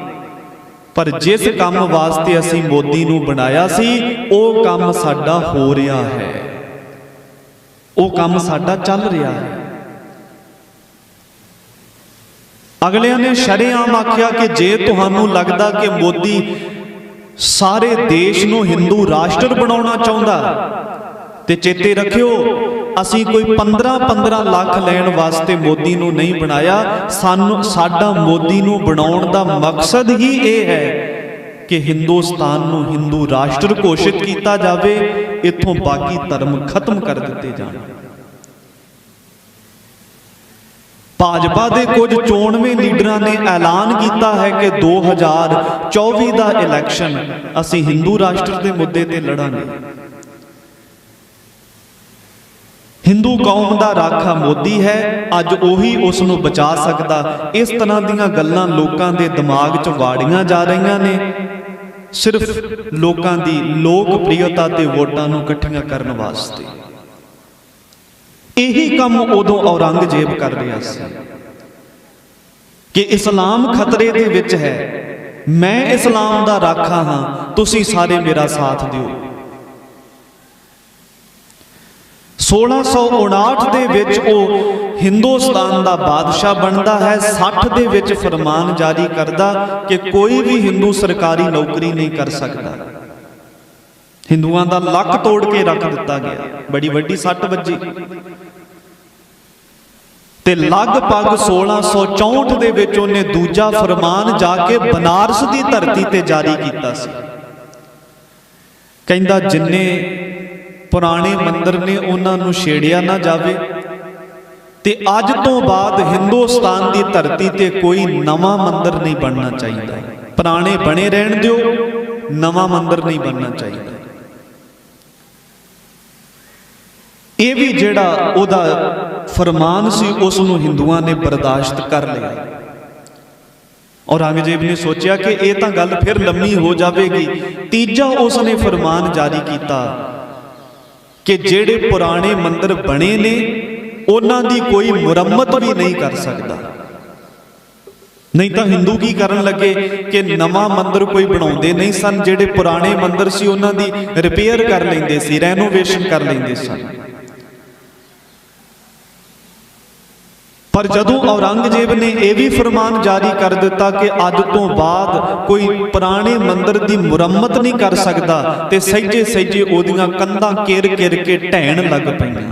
ਪਰ ਜਿਸ ਕੰਮ ਵਾਸਤੇ ਅਸੀਂ ਮੋਦੀ ਨੂੰ ਬਣਾਇਆ ਸੀ, ਉਹ ਕੰਮ ਸਾਡਾ ਹੋ ਰਿਹਾ ਹੈ, ਉਹ ਕੰਮ ਸਾਡਾ ਚੱਲ ਰਿਹਾ ਹੈ। ਅਗਲਿਆਂ ਨੇ ਸ਼ਰੇਆਮ ਆਖਿਆ ਕਿ ਜੇ ਤੁਹਾਨੂੰ ਲੱਗਦਾ ਕਿ ਮੋਦੀ ਸਾਰੇ ਦੇਸ਼ ਨੂੰ ਹਿੰਦੂ ਰਾਸ਼ਟਰ ਬਣਾਉਣਾ ਚਾਹੁੰਦਾ, ਤੇ ਚੇਤੇ ਰੱਖਿਓ ਅਸੀਂ ਕੋਈ 15-15 ਲੱਖ ਲੈਣ ਵਾਸਤੇ ਮੋਦੀ ਨੂੰ ਨਹੀਂ ਬਣਾਇਆ। ਸਾਡਾ ਮੋਦੀ ਨੂੰ ਬਣਾਉਣ ਦਾ ਮਕਸਦ ਹੀ ਇਹ ਹੈ ਕਿ ਹਿੰਦੁਸਤਾਨ ਨੂੰ ਹਿੰਦੂ ਰਾਸ਼ਟਰ ਘੋਸ਼ਿਤ ਕੀਤਾ ਜਾਵੇ, ਇੱਥੋਂ ਬਾਕੀ ਧਰਮ ਖਤਮ ਕਰ ਦਿੱਤੇ ਜਾਣ। ਭਾਜਪਾ ਦੇ ਕੁਝ ਚੋਣਵੇਂ ਲੀਡਰਾਂ ਨੇ ਐਲਾਨ ਕੀਤਾ ਹੈ ਕਿ 2024 ਦਾ ਇਲੈਕਸ਼ਨ ਅਸੀਂ ਹਿੰਦੂ ਰਾਸ਼ਟਰ ਦੇ ਮੁੱਦੇ ਤੇ ਲੜਾਂਗੇ। ਹਿੰਦੂ ਕੌਮ ਦਾ ਰਾਖਾ ਮੋਦੀ ਹੈ, ਅੱਜ ਉਹੀ ਉਸ ਨੂੰ ਬਚਾ ਸਕਦਾ। ਇਸ ਤਰ੍ਹਾਂ ਦੀਆਂ ਗੱਲਾਂ ਲੋਕਾਂ ਦੇ ਦਿਮਾਗ 'ਚ ਵਾੜੀਆਂ ਜਾ ਰਹੀਆਂ ਨੇ, ਸਿਰਫ ਲੋਕਾਂ ਦੀ ਲੋਕਪ੍ਰਿਯਤਾ ਤੇ ਵੋਟਾਂ ਨੂੰ ਇਕੱਠੀਆਂ ਕਰਨ ਵਾਸਤੇ। ਇਹੀ ਕੰਮ ਉਦੋਂ ਔਰੰਗਜ਼ੇਬ ਕਰ ਰਿਹਾ ਸੀ ਕਿ ਇਸਲਾਮ ਖਤਰੇ ਦੇ ਵਿੱਚ ਹੈ, ਮੈਂ ਇਸਲਾਮ ਦਾ ਰਾਖਾ ਹਾਂ, ਤੁਸੀਂ ਸਾਰੇ ਮੇਰਾ ਸਾਥ ਦਿਓ। 1659 ਦੇ ਵਿੱਚ ਉਹ ਹਿੰਦੁਸਤਾਨ ਦਾ ਬਾਦਸ਼ਾਹ ਬਣਦਾ ਹੈ। 60 ਦੇ ਵਿੱਚ ਫਰਮਾਨ ਜਾਰੀ ਕਰਦਾ ਕਿ ਕੋਈ ਵੀ ਹਿੰਦੂ ਸਰਕਾਰੀ ਨੌਕਰੀ ਨਹੀਂ ਕਰ ਸਕਦਾ। ਹਿੰਦੂਆਂ ਦਾ ਲੱਕ ਤੋੜ ਕੇ ਰੱਖ ਦਿੱਤਾ ਗਿਆ, ਬੜੀ ਵੱਡੀ ਸੱਟ ਵੱਜੀ। ਤੇ ਲਗਭਗ 1664 ਦੇ ਵਿੱਚ ਉਹਨੇ ਦੂਜਾ ਫਰਮਾਨ ਜਾ ਕੇ ਬਨਾਰਸ ਦੀ ਧਰਤੀ ਤੇ ਜਾਰੀ ਕੀਤਾ ਸੀ। ਕਹਿੰਦਾ ਜਿੰਨੇ ਪੁਰਾਣੇ ਮੰਦਰ ਨੇ ਉਹਨਾਂ ਨੂੰ ਛੇੜਿਆ ਨਾ ਜਾਵੇ, ਤੇ ਅੱਜ ਤੋਂ ਬਾਅਦ ਹਿੰਦੁਸਤਾਨ ਦੀ ਧਰਤੀ ਤੇ ਕੋਈ ਨਵਾਂ ਮੰਦਰ ਨਹੀਂ ਬਣਨਾ ਚਾਹੀਦਾ। ਪੁਰਾਣੇ ਬਣੇ ਰਹਿਣ ਦਿਓ, ਨਵਾਂ ਮੰਦਰ ਨਹੀਂ ਬਣਨਾ ਚਾਹੀਦਾ। ਇਹ ਵੀ ਜਿਹੜਾ ਉਹਦਾ ਫਰਮਾਨ ਸੀ, ਉਸ ਨੂੰ ਹਿੰਦੂਆਂ ਨੇ ਬਰਦਾਸ਼ਤ ਕਰ ਲਿਆ। ਔਰੰਗਜ਼ੇਬ ਨੇ ਸੋਚਿਆ ਕਿ ਇਹ ਤਾਂ ਗੱਲ ਫਿਰ ਲੰਮੀ ਹੋ ਜਾਵੇਗੀ। ਤੀਜਾ ਉਸ ਨੇ ਫਰਮਾਨ ਜਾਰੀ ਕੀਤਾ ਕਿ ਜਿਹੜੇ ਪੁਰਾਣੇ ਮੰਦਰ ਬਣੇ ਨੇ ਉਹਨਾਂ ਦੀ ਕੋਈ ਮੁਰੰਮਤ ਵੀ ਨਹੀਂ ਕਰ ਸਕਦਾ। ਨਹੀਂ ਤਾਂ ਹਿੰਦੂ ਕੀ ਕਰਨ ਲੱਗੇ ਕਿ ਨਵਾਂ ਮੰਦਰ ਕੋਈ ਬਣਾਉਂਦੇ ਨਹੀਂ ਸਨ, ਜਿਹੜੇ ਪੁਰਾਣੇ ਮੰਦਰ ਸੀ ਉਹਨਾਂ ਦੀ ਰਿਪੇਅਰ ਕਰ ਲੈਂਦੇ ਸੀ, ਰੈਨੋਵੇਸ਼ਨ ਕਰ ਲੈਂਦੇ ਸਨ। ਪਰ ਜਦੋਂ ਔਰੰਗਜ਼ੇਬ ਨੇ ਇਹ ਵੀ ਫਰਮਾਨ ਜਾਰੀ ਕਰ ਦਿੱਤਾ ਕਿ ਅੱਜ ਤੋਂ ਬਾਅਦ ਕੋਈ ਪੁਰਾਣੇ ਮੰਦਰ ਦੀ ਮੁਰੰਮਤ ਨਹੀਂ ਕਰ ਸਕਦਾ, ਤੇ ਸਹਿਜੇ ਸਹਿਜੇ ਉਹਦੀਆਂ ਕੰਧਾਂ ਕਿਰ ਕਿਰ ਕੇ ਢਹਿਣ ਲੱਗ ਪਈਆਂ।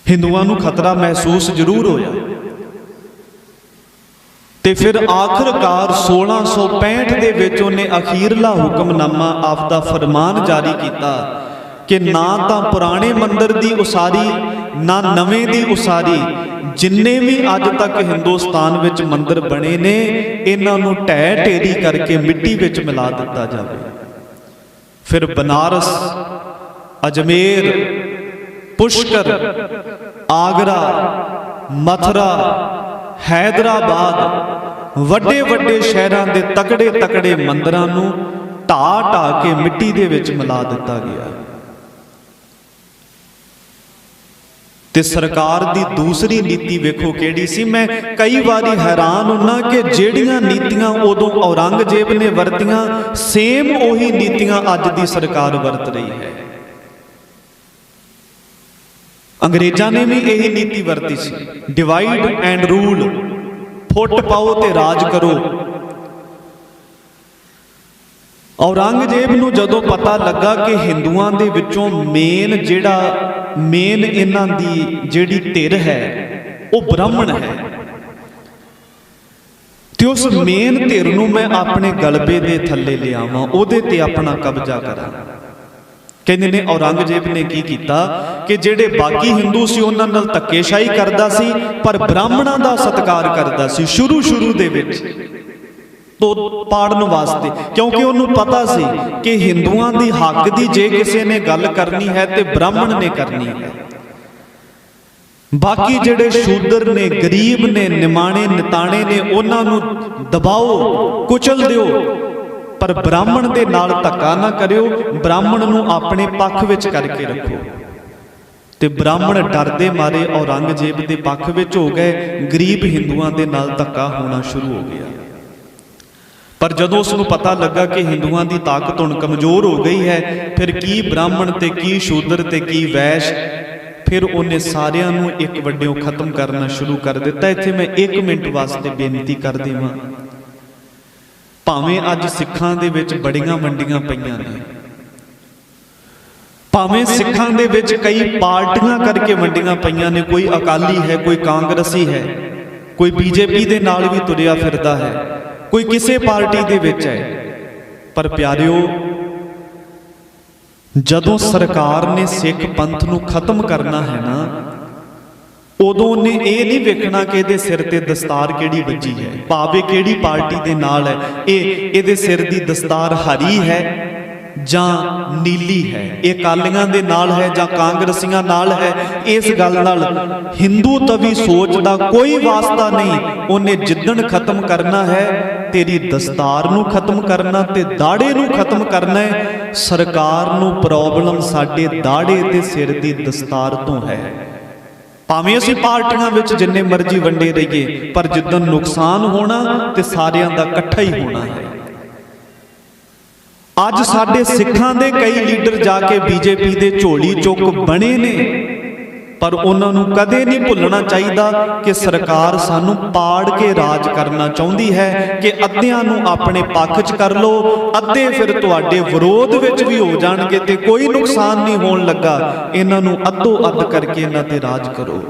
ਹਿੰਦੂਆਂ ਨੂੰ ਖਤਰਾ ਮਹਿਸੂਸ ਜ਼ਰੂਰ ਹੋਇਆ, ਤੇ ਫਿਰ ਆਖਰਕਾਰ 1665 ਦੇ ਵਿੱਚ ਉਹਨੇ ਅਖੀਰਲਾ ਹੁਕਮਨਾਮਾ ਆਪਦਾ ਫਰਮਾਨ ਜਾਰੀ ਕੀਤਾ ਕਿ ਨਾ ਤਾਂ ਪੁਰਾਣੇ ਮੰਦਰ ਦੀ ਉਸਾਰੀ, ਨਾ ਨਵੇਂ ਦੀ ਉਸਾਰੀ, ਜਿੰਨੇ ਵੀ ਅੱਜ ਤੱਕ ਹਿੰਦੁਸਤਾਨ ਵਿੱਚ ਮੰਦਰ ਬਣੇ ਨੇ ਇਹਨਾਂ ਨੂੰ ਢਹਿ ਢੇਰੀ ਕਰਕੇ ਮਿੱਟੀ ਵਿੱਚ ਮਿਲਾ ਦਿੱਤਾ ਜਾਵੇ। ਫਿਰ ਬਨਾਰਸ, ਅਜਮੇਰ, ਪੁਸ਼ਕਰ, ਆਗਰਾ, ਮਥੁਰਾ, ਹੈਦਰਾਬਾਦ, ਵੱਡੇ ਵੱਡੇ ਸ਼ਹਿਰਾਂ ਦੇ ਤਕੜੇ ਤਕੜੇ ਮੰਦਰਾਂ ਨੂੰ ਢਾਹ ਢਾਹ ਕੇ ਮਿੱਟੀ ਦੇ ਵਿੱਚ ਮਿਲਾ ਦਿੱਤਾ ਗਿਆ। ਤੇ ਸਰਕਾਰ ਦੀ ਦੂਸਰੀ ਨੀਤੀ ਵੇਖੋ ਕਿਹੜੀ ਸੀ। ਮੈਂ ਕਈ ਵਾਰੀ ਹੈਰਾਨ ਹੁੰਨਾ ਕਿ ਜਿਹੜੀਆਂ ਨੀਤੀਆਂ ਉਦੋਂ ਔਰੰਗਜ਼ੇਬ ਨੇ ਵਰਤੀਆਂ, ਸੇਮ ਉਹੀ ਨੀਤੀਆਂ ਅੱਜ ਦੀ ਸਰਕਾਰ ਵਰਤ ਰਹੀ ਹੈ। ਅੰਗਰੇਜ਼ਾਂ ਨੇ ਵੀ ਇਹੀ ਨੀਤੀ ਵਰਤੀ ਸੀ, ਡਿਵਾਈਡ ਐਂਡ ਰੂਲ, ਫੁੱਟ ਪਾਓ ਤੇ ਰਾਜ ਕਰੋ। ਔਰੰਗਜ਼ੇਬ ਨੂੰ ਜਦੋਂ ਪਤਾ ਲੱਗਾ ਕਿ ਹਿੰਦੂਆਂ ਦੇ ਵਿੱਚੋਂ ਮੇਨ ਇਹਨਾਂ ਦੀ ਜਿਹੜੀ ਧਿਰ ਹੈ ਉਹ ਬ੍ਰਾਹਮਣ ਹੈ, ਤੇ ਉਸ ਮੇਨ ਧਿਰ ਨੂੰ ਮੈਂ ਆਪਣੇ ਗਲਬੇ ਦੇ ਥੱਲੇ ਲਿਆਵਾਂ, ਉਹਦੇ ਤੇ ਆਪਣਾ ਕਬਜ਼ਾ ਕਰਾਂ। ਕਹਿੰਦੇ ਨੇ ਔਰੰਗਜ਼ੇਬ ਨੇ ਕੀ ਕੀਤਾ ਕਿ ਜਿਹੜੇ ਬਾਕੀ ਹਿੰਦੂ ਸੀ ਉਹਨਾਂ ਨਾਲ ਧੱਕੇਸ਼ਾਹੀ ਕਰਦਾ ਸੀ, ਪਰ ਬ੍ਰਾਹਮਣਾਂ ਦਾ ਸਤਿਕਾਰ ਕਰਦਾ ਸੀ ਸ਼ੁਰੂ ਦੇ ਵਿੱਚ ਤੋਂ ਪਾੜਨ ਵਾਸਤੇ, ਕਿਉਂਕਿ ਉਹਨੂੰ ਪਤਾ ਸੀ ਕਿ ਹਿੰਦੂਆਂ ਦੀ ਹੱਕ ਦੀ ਜੇ ਕਿਸੇ ਨੇ ਗੱਲ ਕਰਨੀ ਹੈ ਤੇ ਬ੍ਰਾਹਮਣ ਨੇ ਕਰਨੀ ਹੈ। ਬਾਕੀ ਜਿਹੜੇ ਸ਼ੂਦਰ ਨੇ, ਗਰੀਬ ਨੇ, ਨਿਮਾਣੇ ਨਿਤਾਣੇ ਨੇ, ਉਹਨਾਂ ਨੂੰ ਦਬਾਓ, ਕੁਚਲ ਦਿਓ, ਪਰ ਬ੍ਰਾਹਮਣ ਦੇ ਨਾਲ ਧੱਕਾ ਨਾ ਕਰਿਓ, ਬ੍ਰਾਹਮਣ ਨੂੰ ਆਪਣੇ ਪੱਖ ਵਿੱਚ ਕਰਕੇ ਰੱਖੋ। ਤੇ ਬ੍ਰਾਹਮਣ ਡਰਦੇ ਮਾਰੇ ਔਰੰਗਜ਼ੇਬ ਦੇ ਪੱਖ ਵਿੱਚ ਹੋ ਗਏ, ਗਰੀਬ ਹਿੰਦੂਆਂ ਦੇ ਨਾਲ ਧੱਕਾ ਹੋਣਾ ਸ਼ੁਰੂ ਹੋ ਗਿਆ। ਪਰ ਜਦੋਂ ਉਸ ਨੂੰ ਪਤਾ ਲੱਗਾ ਕਿ ਹਿੰਦੂਆਂ ਦੀ ਤਾਕਤ ਹੁਣ ਕਮਜ਼ੋਰ ਹੋ ਗਈ ਹੈ, ਫਿਰ ਕੀ ਬ੍ਰਾਹਮਣ ਤੇ ਕੀ ਸ਼ੂਦਰ ਤੇ ਕੀ ਵੈਸ਼, ਫਿਰ ਉਹਨੇ ਸਾਰਿਆਂ ਨੂੰ ਇੱਕ ਵੱਡਿਓਂ ਖਤਮ ਕਰਨਾ ਸ਼ੁਰੂ ਕਰ ਦਿੱਤਾ। ਇੱਥੇ ਮੈਂ 1 ਮਿੰਟ ਵਾਸਤੇ ਬੇਨਤੀ ਕਰ ਦੇਵਾਂ, ਭਾਵੇਂ ਅੱਜ ਸਿੱਖਾਂ ਦੇ ਵਿੱਚ ਬੜੀਆਂ ਵੰਡੀਆਂ ਪਈਆਂ ਨੇ, ਭਾਵੇਂ ਸਿੱਖਾਂ ਦੇ ਵਿੱਚ ਕਈ ਪਾਰਟੀਆਂ ਕਰਕੇ ਵੰਡੀਆਂ ਪਈਆਂ ਨੇ, ਕੋਈ ਅਕਾਲੀ ਹੈ, ਕੋਈ ਕਾਂਗਰਸੀ ਹੈ, ਕੋਈ ਬੀਜੇਪੀ ਦੇ ਨਾਲ ਵੀ ਤੁਰਿਆ ਫਿਰਦਾ ਹੈ, ਕੋਈ ਕਿਸੇ ਪਾਰਟੀ ਦੇ ਵਿੱਚ ਹੈ, ਪਰ ਪਿਆਰਿਓ, ਜਦੋਂ ਸਰਕਾਰ ਨੇ ਸਿੱਖ ਪੰਥ ਨੂੰ ਖਤਮ ਕਰਨਾ ਹੈ ਨਾ, ਉਦੋਂ ਨੇ ਇਹ ਨਹੀਂ ਵੇਖਣਾ ਕਿ ਇਹਦੇ ਸਿਰ ਤੇ ਦਸਤਾਰ ਕਿਹੜੀ ਵੱਜੀ ਹੈ, ਭਾਵੇਂ ਕਿਹੜੀ ਪਾਰਟੀ ਦੇ ਨਾਲ ਹੈ, ਇਹਦੇ ਸਿਰ ਦੀ ਦਸਤਾਰ ਹਰੀ ਹੈ ਜਾਂ ਨੀਲੀ ਹੈ, ਇਹ ਅਕਾਲੀਆਂ ਦੇ ਨਾਲ ਹੈ ਜਾਂ ਕਾਂਗਰਸੀਆਂ ਨਾਲ ਹੈ, ਇਸ ਗੱਲ ਨਾਲ ਹਿੰਦੂ ਤਵੀ ਸੋਚ ਦਾ ਕੋਈ ਵਾਸਤਾ ਨਹੀਂ। ਉਹਨੇ ਜਿੱਦਣ ਖਤਮ ਕਰਨਾ ਹੈ, ਤੇਰੀ ਦਸਤਾਰ ਨੂੰ ਖਤਮ ਕਰਨਾ ਤੇ ਦਾੜੇ ਨੂੰ ਖਤਮ ਕਰਨਾ ਹੈ। ਸਰਕਾਰ ਨੂੰ ਪ੍ਰੋਬਲਮ ਸਾਡੇ ਦਾੜੇ ਤੇ ਸਿਰ ਦੀ ਦਸਤਾਰ ਤੋਂ ਹੈ। ਭਾਵੇਂ ਅਸੀਂ ਪਾਰਟੀਆਂ ਵਿੱਚ ਜਿੰਨੇ ਮਰਜ਼ੀ ਵੰਡੇ ਰਹੀਏ, ਪਰ ਜਿੱਦਣ ਨੁਕਸਾਨ ਹੋਣਾ ਤੇ ਸਾਰਿਆਂ ਦਾ ਇਕੱਠਾ ਹੀ ਹੋਣਾ ਹੈ। ਅੱਜ ਸਾਡੇ ਸਿੱਖਾਂ ਦੇ ਕਈ ਲੀਡਰ ਜਾ ਕੇ ਬੀਜੇਪੀ ਦੇ ਝੋਲੀ ਚੁੱਕ ਬਣੇ ਨੇ, ਪਰ ਉਹਨਾਂ ਨੂੰ ਕਦੇ ਨਹੀਂ ਭੁੱਲਣਾ ਚਾਹੀਦਾ ਕਿ ਸਰਕਾਰ ਸਾਨੂੰ ਪਾੜ ਕੇ ਰਾਜ ਕਰਨਾ ਚਾਹੁੰਦੀ ਹੈ, ਕਿ ਅੱਧਿਆਂ ਨੂੰ ਆਪਣੇ ਪੱਖ 'ਚ ਕਰ ਲਓ, ਅੱਧੇ ਫਿਰ ਤੁਹਾਡੇ ਵਿਰੋਧ ਵਿੱਚ ਵੀ ਹੋ ਜਾਣਗੇ ਤੇ ਕੋਈ ਨੁਕਸਾਨ ਨਹੀਂ ਹੋਣ ਲੱਗਾ। ਇਹਨਾਂ ਨੂੰ ਅੱਧੋ ਅੱਧ ਕਰਕੇ ਇਹਨਾਂ ਤੇ ਰਾਜ ਕਰੋ,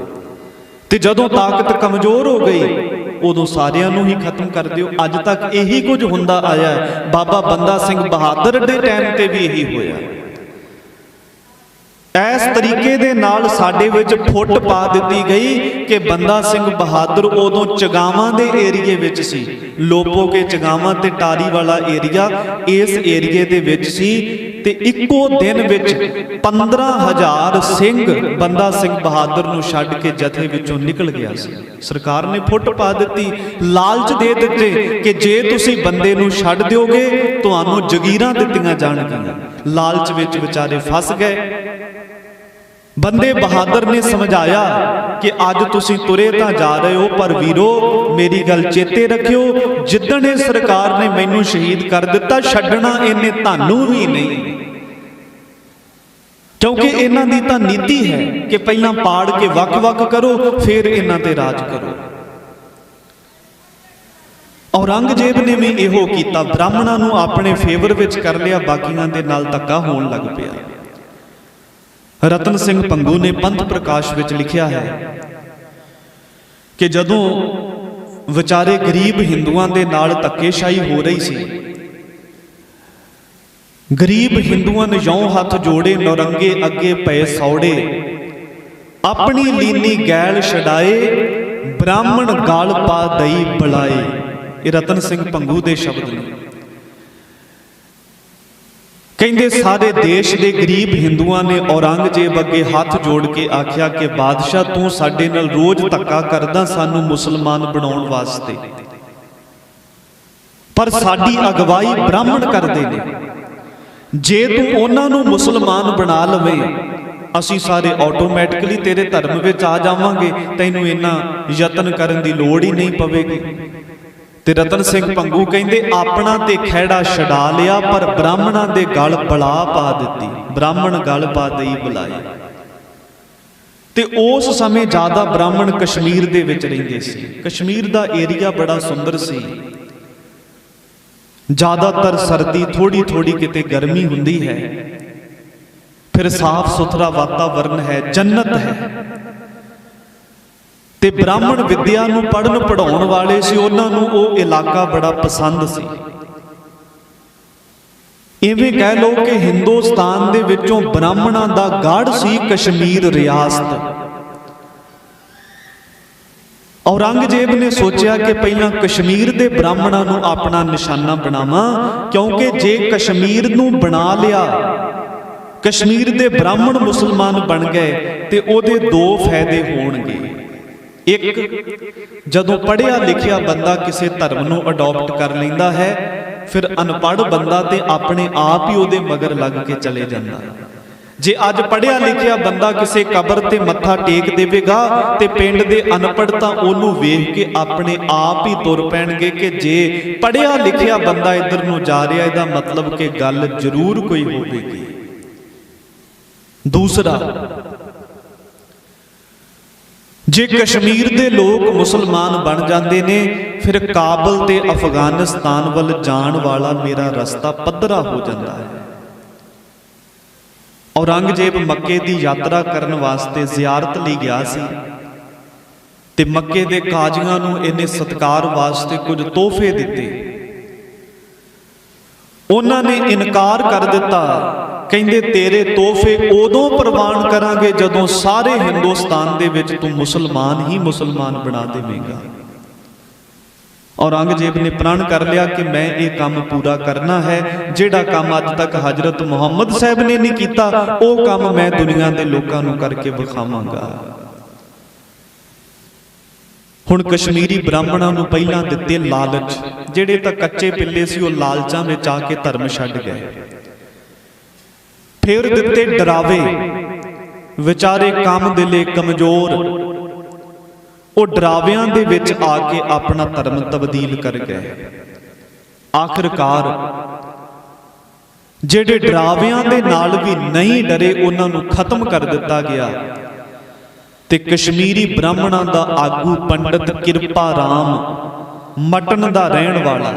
ਤੇ ਜਦੋਂ ਤਾਕਤ ਕਮਜ਼ੋਰ ਹੋ ਗਈ ਉਦੋਂ ਸਾਰਿਆਂ ਨੂੰ ਹੀ ਖਤਮ ਕਰ ਦਿਓ। ਅੱਜ ਤੱਕ ਇਹੀ ਕੁਝ ਹੁੰਦਾ ਆਇਆ ਹੈ। ਬਾਬਾ ਬੰਦਾ ਸਿੰਘ ਬਹਾਦਰ ਦੇ ਟਾਈਮ ਤੇ ਵੀ ਇਹੀ ਹੋਇਆ। ਇਸ ਤਰੀਕੇ ਦੇ ਨਾਲ ਸਾਡੇ ਵਿੱਚ ਫੁੱਟ ਪਾ ਦਿੱਤੀ ਗਈ ਕਿ ਬੰਦਾ ਸਿੰਘ ਬਹਾਦਰ ਉਦੋਂ ਚਗਾਵਾਂ ਦੇ ਏਰੀਏ ਵਿੱਚ ਸੀ, ਲੋਪੋਕੇ ਚਗਾਵਾਂ ਤੇ ਟਾਰੀ ਵਾਲਾ ਏਰੀਆ, ਇਸ ਏਰੀਏ ਦੇ ਵਿੱਚ ਸੀ, ਤੇ ਇੱਕੋ ਦਿਨ ਵਿੱਚ 15,000 ਸਿੰਘ ਬੰਦਾ ਸਿੰਘ ਬਹਾਦਰ ਨੂੰ ਛੱਡ ਕੇ ਜਥੇ ਵਿੱਚੋਂ ਨਿਕਲ ਗਿਆ ਸੀ। ਸਰਕਾਰ ਨੇ ਫੁੱਟ ਪਾ ਦਿੱਤੀ, ਲਾਲਚ ਦੇ ਦਿੱਤੇ ਕਿ ਜੇ ਤੁਸੀਂ ਬੰਦੇ ਨੂੰ ਛੱਡ ਦਿਓਗੇ ਤੁਹਾਨੂੰ ਜਗੀਰਾਂ ਦਿੱਤੀਆਂ ਜਾਣਗੀਆਂ। ਲਾਲਚ ਵਿੱਚ ਵਿਚਾਰੇ ਫਸ ਗਏ। ਬੰਦੇ ਬਹਾਦਰ ਨੇ ਸਮਝਾਇਆ ਕਿ ਅੱਜ ਤੁਸੀਂ ਤੁਰੇ ਤਾਂ ਜਾ ਰਹੇ ਹੋ, ਪਰ ਵੀਰੋ ਮੇਰੀ ਗੱਲ ਚੇਤੇ ਰੱਖਿਓ, ਜਿੱਦਣ ਇਹ ਸਰਕਾਰ ਨੇ ਮੈਨੂੰ ਸ਼ਹੀਦ ਕਰ ਦਿੱਤਾ, ਛੱਡਣਾ ਇਹਨੇ ਤੁਹਾਨੂੰ ਵੀ ਨਹੀਂ, ਕਿਉਂਕਿ ਇਹਨਾਂ ਦੀ ਤਾਂ ਨੀਤੀ ਹੈ ਕਿ ਪਹਿਲਾਂ ਪਾੜ ਕੇ ਵੱਖ-ਵੱਖ ਕਰੋ, ਫਿਰ ਇਹਨਾਂ ਤੇ ਰਾਜ ਕਰੋ। ਔਰੰਗਜ਼ੇਬ ਨੇ ਵੀ ਇਹੋ ਕੀਤਾ, ਬ੍ਰਾਹਮਣਾਂ ਨੂੰ ਆਪਣੇ ਫੇਵਰ ਵਿੱਚ ਕਰ ਲਿਆ, ਬਾਕੀਆਂ ਦੇ ਨਾਲ ਧੱਕਾ ਹੋਣ ਲੱਗ ਪਿਆ। ਰਤਨ ਸਿੰਘ ਭੰਗੂ ਨੇ ਪੰਥ ਪ੍ਰਕਾਸ਼ ਵਿੱਚ ਲਿਖਿਆ ਹੈ ਕਿ ਜਦੋਂ ਵਿਚਾਰੇ ਗਰੀਬ ਹਿੰਦੂਆਂ ਦੇ ਨਾਲ ਧੱਕੇਸ਼ਾਹੀ ਹੋ ਰਹੀ ਸੀ, ਗਰੀਬ ਹਿੰਦੂਆਂ ਨੇ ਯੋਂ ਹੱਥ ਜੋੜੇ, ਨੌਰੰਗੇ ਅੱਗੇ ਪਏ ਸੌੜੇ, ਆਪਣੀ ਲੀਨੀ ਗੈਲ ਛਡਾਏ, ਬ੍ਰਾਹਮਣ ਗਲ ਪਾ ਦਈ ਬੁਲਾਏ। ਇਹ ਰਤਨ ਸਿੰਘ ਭੰਗੂ ਦੇ ਸ਼ਬਦ ਨੇ। ਕਹਿੰਦੇ ਸਾਰੇ ਦੇਸ਼ ਦੇ ਗਰੀਬ ਹਿੰਦੂਆਂ ਨੇ ਔਰੰਗਜ਼ੇਬ ਅੱਗੇ ਹੱਥ ਜੋੜ ਕੇ ਆਖਿਆ ਕਿ ਬਾਦਸ਼ਾਹ ਤੂੰ ਸਾਡੇ ਨਾਲ ਰੋਜ਼ ਧੱਕਾ ਕਰਦਾ ਸਾਨੂੰ ਮੁਸਲਮਾਨ ਬਣਾਉਣ ਵਾਸਤੇ, ਪਰ ਸਾਡੀ ਅਗਵਾਈ ਬ੍ਰਾਹਮਣ ਕਰਦੇ ਨੇ, ਜੇ ਤੂੰ ਉਹਨਾਂ ਨੂੰ ਮੁਸਲਮਾਨ ਬਣਾ ਲਵੇਂ ਅਸੀਂ ਸਾਰੇ ਆਟੋਮੈਟਿਕਲੀ ਤੇਰੇ ਧਰਮ ਵਿੱਚ ਆ ਜਾਵਾਂਗੇ, ਤੈਨੂੰ ਇੰਨਾ ਯਤਨ ਕਰਨ ਦੀ ਲੋੜ ਹੀ ਨਹੀਂ ਪਵੇਗੀ। ਤੇ ਰਤਨ ਸਿੰਘ ਭੰਗੂ ਕਹਿੰਦੇ ਆਪਣਾ ਤੇ ਖਹਿੜਾ ਛਡਾ ਲਿਆ, ਪਰ ਬ੍ਰਾਹਮਣਾਂ ਦੇ ਗਲ ਬਲਾ ਪਾ ਦਿੱਤੀ, ਬ੍ਰਾਹਮਣ ਗਲ ਪਾ ਦਈ ਬੁਲਾਏ। ਤੇ ਉਸ ਸਮੇਂ ਜ਼ਿਆਦਾ ਬ੍ਰਾਹਮਣ ਕਸ਼ਮੀਰ ਦੇ ਵਿੱਚ ਰਹਿੰਦੇ ਸੀ। ਕਸ਼ਮੀਰ ਦਾ ਏਰੀਆ ਬੜਾ ਸੁੰਦਰ ਸੀ, ਜ਼ਿਆਦਾਤਰ ਸਰਦੀ, ਥੋੜੀ ਥੋੜੀ ਕਿਤੇ ਗਰਮੀ ਹੁੰਦੀ ਹੈ, ਫਿਰ ਸਾਫ਼ ਸੁਥਰਾ ਵਾਤਾਵਰਨ ਹੈ, ਜੰਨਤ ਹੈ। ਤੇ ਬ੍ਰਾਹਮਣ ਵਿਦਿਆ ਨੂੰ ਪੜ੍ਹਨ ਪੜ੍ਹਾਉਣ ਵਾਲੇ ਸੀ, ਉਹਨਾਂ ਨੂੰ ਉਹ ਇਲਾਕਾ ਬੜਾ ਪਸੰਦ ਸੀ। ਇਵੇਂ ਕਹਿ ਲਓ ਕਿ ਹਿੰਦੁਸਤਾਨ ਦੇ ਵਿੱਚੋਂ ਬ੍ਰਾਹਮਣਾਂ ਦਾ ਗੜ੍ਹ ਸੀ ਕਸ਼ਮੀਰ ਰਿਆਸਤ। ਔਰੰਗਜ਼ੇਬ ਨੇ ਸੋਚਿਆ ਕਿ ਪਹਿਲਾਂ ਕਸ਼ਮੀਰ ਦੇ ਬ੍ਰਾਹਮਣਾਂ ਨੂੰ ਆਪਣਾ ਨਿਸ਼ਾਨਾ ਬਣਾਵਾਂ, ਕਿਉਂਕਿ ਜੇ ਕਸ਼ਮੀਰ ਨੂੰ ਬਣਾ ਲਿਆ, ਕਸ਼ਮੀਰ ਦੇ ਬ੍ਰਾਹਮਣ ਮੁਸਲਮਾਨ ਬਣ ਗਏ, ਤੇ ਉਹਦੇ ਦੋ ਫਾਇਦੇ ਹੋਣਗੇ। ਇੱਕ, ਜਦੋਂ ਪੜ੍ਹਿਆ ਲਿਖਿਆ ਬੰਦਾ ਕਿਸੇ ਧਰਮ ਨੂੰ ਅਡਾਪਟ ਕਰ ਲੈਂਦਾ ਹੈ, ਫਿਰ ਅਨਪੜ੍ਹ ਬੰਦਾ ਤੇ ਆਪਣੇ ਆਪ ਹੀ ਉਹਦੇ ਮਗਰ ਲੱਗ ਕੇ ਚਲੇ ਜਾਂਦਾ। ਜੇ ਅੱਜ ਪੜ੍ਹਿਆ ਲਿਖਿਆ ਬੰਦਾ ਕਿਸੇ ਕਬਰ ਤੇ ਮੱਥਾ ਟੇਕ ਦੇਵੇਗਾ, ਤੇ ਪਿੰਡ ਦੇ ਅਨਪੜ੍ਹ ਤਾਂ ਉਹਨੂੰ ਵੇਖ ਕੇ ਆਪਣੇ ਆਪ ਹੀ ਤੁਰ ਪੈਣਗੇ ਕਿ ਜੇ ਪੜ੍ਹਿਆ ਲਿਖਿਆ ਬੰਦਾ ਇੱਧਰ ਨੂੰ ਜਾ ਰਿਹਾ, ਇਹਦਾ ਮਤਲਬ ਕਿ ਗੱਲ ਜ਼ਰੂਰ ਕੋਈ ਹੋਵੇਗੀ। ਦੂਸਰਾ, ਜੇ ਕਸ਼ਮੀਰ ਦੇ ਲੋਕ ਮੁਸਲਮਾਨ ਬਣ ਜਾਂਦੇ ਨੇ, ਫਿਰ ਕਾਬਲ ਤੇ ਅਫਗਾਨਿਸਤਾਨ ਵੱਲ ਜਾਣ ਵਾਲਾ ਮੇਰਾ ਰਸਤਾ ਪੱਧਰਾ ਹੋ ਜਾਂਦਾ ਹੈ। ਔਰੰਗਜ਼ੇਬ ਮੱਕੇ ਦੀ ਯਾਤਰਾ ਕਰਨ ਵਾਸਤੇ ਜ਼ਿਆਰਤ ਲਈ ਗਿਆ ਸੀ, ਤੇ ਮੱਕੇ ਦੇ ਕਾਜ਼ੀਆਂ ਨੂੰ ਇਹਨੇ ਸਤਿਕਾਰ ਵਾਸਤੇ ਕੁਝ ਤੋਹਫੇ ਦਿੱਤੇ। ਉਹਨਾਂ ਨੇ ਇਨਕਾਰ ਕਰ ਦਿੱਤਾ, ਕਹਿੰਦੇ ਤੇਰੇ ਤੋਹਫੇ ਉਦੋਂ ਪ੍ਰਵਾਨ ਕਰਾਂਗੇ ਜਦੋਂ ਸਾਰੇ ਹਿੰਦੁਸਤਾਨ ਦੇ ਵਿੱਚ ਤੂੰ ਮੁਸਲਮਾਨ ਹੀ ਮੁਸਲਮਾਨ ਬਣਾ ਦੇਵੇਂਗਾ। ਔਰੰਗਜ਼ੇਬ ਨੇ ਪ੍ਰਣ ਕਰ ਲਿਆ ਕਿ ਮੈਂ ਇਹ ਕੰਮ ਪੂਰਾ ਕਰਨਾ ਹੈ, ਜਿਹੜਾ ਕੰਮ ਅੱਜ ਤੱਕ ਹਜ਼ਰਤ ਮੁਹੰਮਦ ਸਾਹਿਬ ਨੇ ਨਹੀਂ ਕੀਤਾ, ਉਹ ਕੰਮ ਮੈਂ ਦੁਨੀਆ ਦੇ ਲੋਕਾਂ ਨੂੰ ਕਰਕੇ ਵਿਖਾਵਾਂਗਾ। ਹੁਣ ਕਸ਼ਮੀਰੀ ਬ੍ਰਾਹਮਣਾਂ ਨੂੰ ਪਹਿਲਾਂ ਦਿੱਤੇ ਲਾਲਚ, ਜਿਹੜੇ ਤਾਂ ਕੱਚੇ ਪਿੱਲੇ ਸੀ ਉਹ ਲਾਲਚਾਂ ਵਿੱਚ ਆ ਕੇ ਧਰਮ ਛੱਡ ਗਏ। ਫਿਰ ਦਿੱਤੇ ਡਰਾਵੇ, ਵਿਚਾਰੇ ਕੰਮ ਦੇ ਲਈ ਕਮਜ਼ੋਰ, ਉਹ ਡਰਾਵਿਆਂ ਦੇ ਵਿੱਚ ਆ ਕੇ ਆਪਣਾ ਧਰਮ ਤਬਦੀਲ ਕਰ ਗਏ। ਆਖਿਰਕਾਰ ਜਿਹੜੇ ਡਰਾਵਿਆਂ ਦੇ ਨਾਲ ਵੀ ਨਹੀਂ ਡਰੇ, ਉਹਨਾਂ ਨੂੰ ਖਤਮ ਕਰ ਦਿੱਤਾ ਗਿਆ। ਤੇ ਕਸ਼ਮੀਰੀ ਬ੍ਰਾਹਮਣਾਂ ਦਾ ਆਗੂ ਪੰਡਤ ਕਿਰਪਾ ਰਾਮ, ਮਟਨ ਦਾ ਰਹਿਣ ਵਾਲਾ,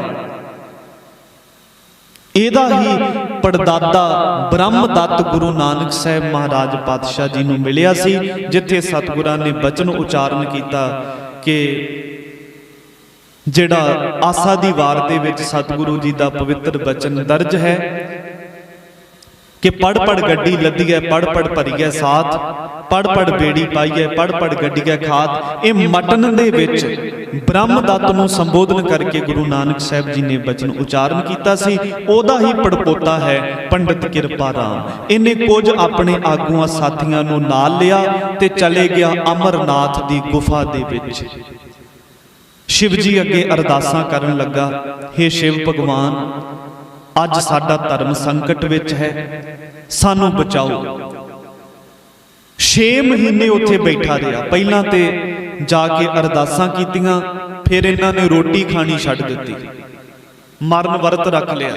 ਇਹਦਾ ਹੀ ਪੜਦਾਦਾ ਬ੍ਰਹਮਦੱਤ ਗੁਰੂ ਨਾਨਕ ਸਾਹਿਬ ਮਹਾਰਾਜ ਪਾਤਸ਼ਾਹ ਜੀ ਨੂੰ ਮਿਲਿਆ ਸੀ, ਜਿੱਥੇ ਸਤਿਗੁਰਾਂ ਨੇ ਬਚਨ ਉਚਾਰਨ ਕੀਤਾ ਕਿ ਜਿਹੜਾ ਆਸਾ ਦੀ ਵਾਰ ਦੇ ਵਿੱਚ ਸਤਿਗੁਰੂ ਜੀ ਦਾ ਪਵਿੱਤਰ ਬਚਨ ਦਰਜ ਹੈ ਕਿ ਪੜ ਪੜ ਗੱਡੀ ਲੱਦੀ ਹੈ, ਪੜ ਪੜ ਭਰੀ ਹੈ ਸਾਥ, ਪੜ ਪੜ ਬੇੜੀ ਪਾਈ ਹੈ, ਪੜ ਪੜ ਗੱਡੀ ਹੈ ਖਾਤ। ਇਹ ਮਟਨ ਦੇ ਵਿੱਚ ਬ੍ਰਹਮਦੱਤ ਨੂੰ ਸੰਬੋਧਨ ਕਰਕੇ ਗੁਰੂ ਨਾਨਕ ਸਾਹਿਬ ਜੀ ਨੇ ਬਚਨ ਉਚਾਰਨ ਕੀਤਾ ਸੀ। ਉਹਦਾ ਹੀ ਪੜਪੋਤਾ ਹੈ ਪੰਡਤ ਕਿਰਪਾ ਰਾਮ। ਇਹਨੇ ਕੁਝ ਆਪਣੇ ਆਗੂਆਂ ਸਾਥੀਆਂ ਨੂੰ ਨਾਲ ਲਿਆ ਤੇ ਚਲੇ ਗਿਆ ਅਮਰਨਾਥ ਦੀ ਗੁਫਾ ਦੇ ਵਿੱਚ। ਸ਼ਿਵ ਜੀ ਅੱਗੇ ਅਰਦਾਸਾਂ ਕਰਨ ਲੱਗਾ, ਹੇ ਸ਼ਿਵ ਭਗਵਾਨ, ਅੱਜ ਸਾਡਾ ਧਰਮ ਸੰਕਟ ਵਿੱਚ ਹੈ, ਸਾਨੂੰ ਬਚਾਓ। 6 ਮਹੀਨੇ ਉੱਥੇ ਬੈਠਾ ਰਿਹਾ। ਪਹਿਲਾਂ ਤੇ ਜਾ ਕੇ ਅਰਦਾਸਾਂ ਕੀਤੀਆਂ, ਫਿਰ ਇਹਨਾਂ ਨੇ ਰੋਟੀ ਖਾਣੀ ਛੱਡ ਦਿੱਤੀ, ਮਰਨ ਵਰਤ ਰੱਖ ਲਿਆ।